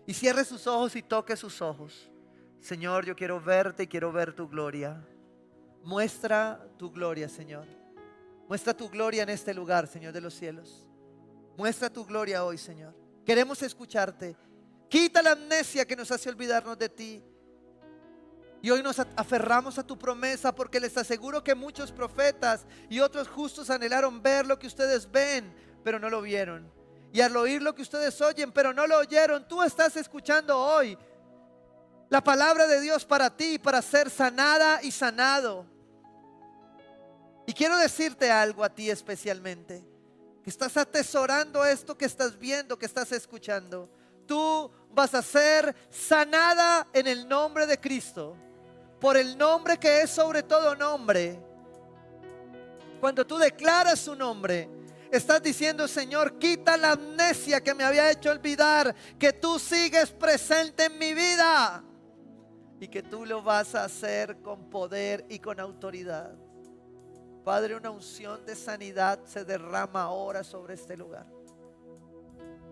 Y cierre sus ojos y toque sus ojos. Señor, yo quiero verte y quiero ver tu gloria. Muestra tu gloria, Señor. Muestra tu gloria en este lugar, Señor de los cielos. Muestra tu gloria hoy, Señor. Queremos escucharte. Quita la amnesia que nos hace olvidarnos de ti. Y hoy nos aferramos a tu promesa porque les aseguro que muchos profetas y otros justos anhelaron ver lo que ustedes ven, pero no lo vieron. Y al oír lo que ustedes oyen, pero no lo oyeron. Tú estás escuchando hoy la palabra de Dios para ti, para ser sanada y sanado. Y quiero decirte algo a ti especialmente, que estás atesorando esto que estás viendo, que estás escuchando. Tú vas a ser sanada en el nombre de Cristo, por el nombre que es sobre todo nombre. Cuando tú declaras su nombre, estás diciendo, Señor, quita la amnesia que me había hecho olvidar que tú sigues presente en mi vida y que tú lo vas a hacer con poder y con autoridad. Padre, una unción de sanidad se derrama ahora sobre este lugar.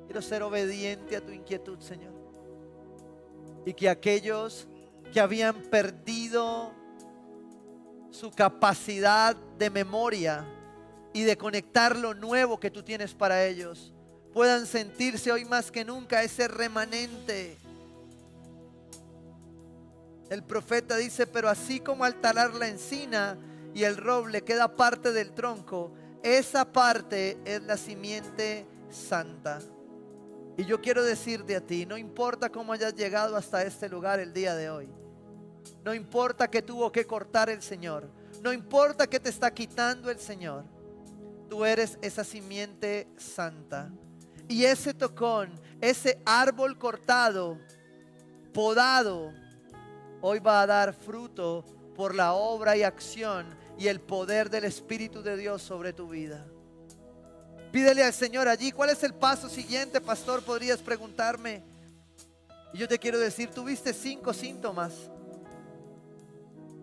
Quiero ser obediente a tu inquietud, Señor. Y que aquellos que habían perdido su capacidad de memoria y de conectar lo nuevo que tú tienes para ellos, puedan sentirse hoy más que nunca ese remanente. El profeta dice, pero así como al talar la encina y el roble queda parte del tronco, esa parte es la simiente santa. Y yo quiero decirte a ti, no importa cómo hayas llegado hasta este lugar el día de hoy, no importa que tuvo que cortar el Señor, no importa que te está quitando el Señor, tú eres esa simiente santa. Y ese tocón, ese árbol cortado, podado, hoy va a dar fruto por la obra y acción y el poder del Espíritu de Dios sobre tu vida. Pídele al Señor allí. ¿Cuál es el paso siguiente, pastor? Podrías preguntarme. Y yo te quiero decir, tuviste 5 síntomas.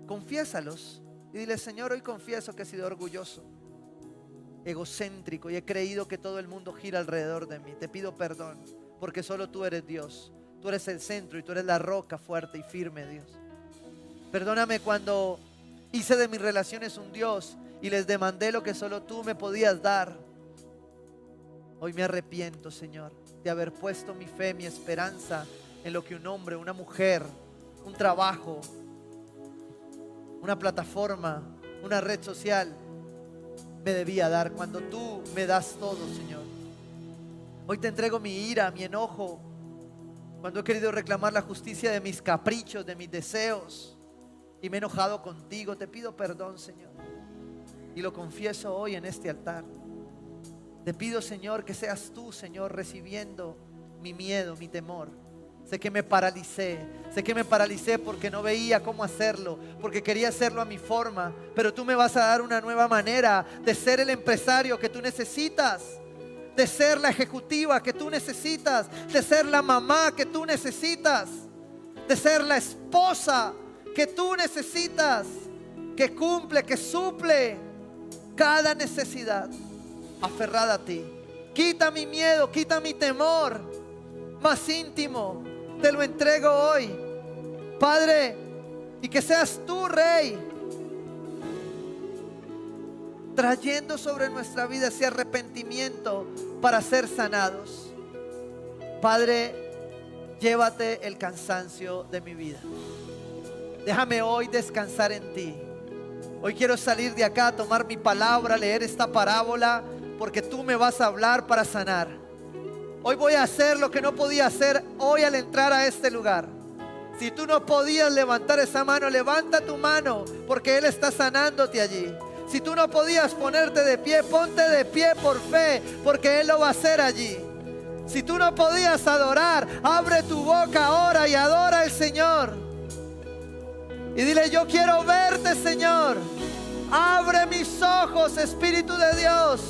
Confiésalos. Y dile, Señor, hoy confieso que he sido orgulloso, egocéntrico y he creído que todo el mundo gira alrededor de mí. Te pido perdón porque solo tú eres Dios. Tú eres el centro y tú eres la roca fuerte y firme, Dios. Perdóname cuando hice de mis relaciones un Dios y les demandé lo que solo tú me podías dar. Hoy me arrepiento, Señor, de haber puesto mi fe, mi esperanza en lo que un hombre, una mujer, un trabajo, una plataforma, una red social me debía dar, cuando tú me das todo, Señor. Hoy te entrego mi ira, mi enojo, Cuando he querido reclamar la justicia de mis caprichos, de mis deseos, y me he enojado contigo, te pido perdón, Señor. Y lo confieso hoy en este altar. Te pido, Señor, que seas tú, Señor, recibiendo mi miedo, mi temor. Sé que me paralicé porque no veía cómo hacerlo, porque quería hacerlo a mi forma, pero tú me vas a dar una nueva manera de ser el empresario que tú necesitas, de ser la ejecutiva que tú necesitas, de ser la mamá que tú necesitas, de ser la esposa que tú necesitas, que cumple, que suple cada necesidad aferrada a ti. Quita mi miedo, quita mi temor más íntimo. Te lo entrego hoy, Padre, y que seas tú, Rey, trayendo sobre nuestra vida ese arrepentimiento para ser sanados. Padre, llévate el cansancio de mi vida. Déjame hoy descansar en ti. Hoy quiero salir de acá, tomar mi palabra, leer esta parábola, porque tú me vas a hablar para sanar. Hoy voy a hacer lo que no podía hacer hoy al entrar a este lugar. Si tú no podías levantar esa mano, levanta tu mano, porque Él está sanándote allí. Si tú no podías ponerte de pie, ponte de pie por fe, porque Él lo va a hacer allí. Si tú no podías adorar, abre tu boca ahora y adora al Señor. Y dile: yo quiero verte, Señor. Abre mis ojos, Espíritu de Dios.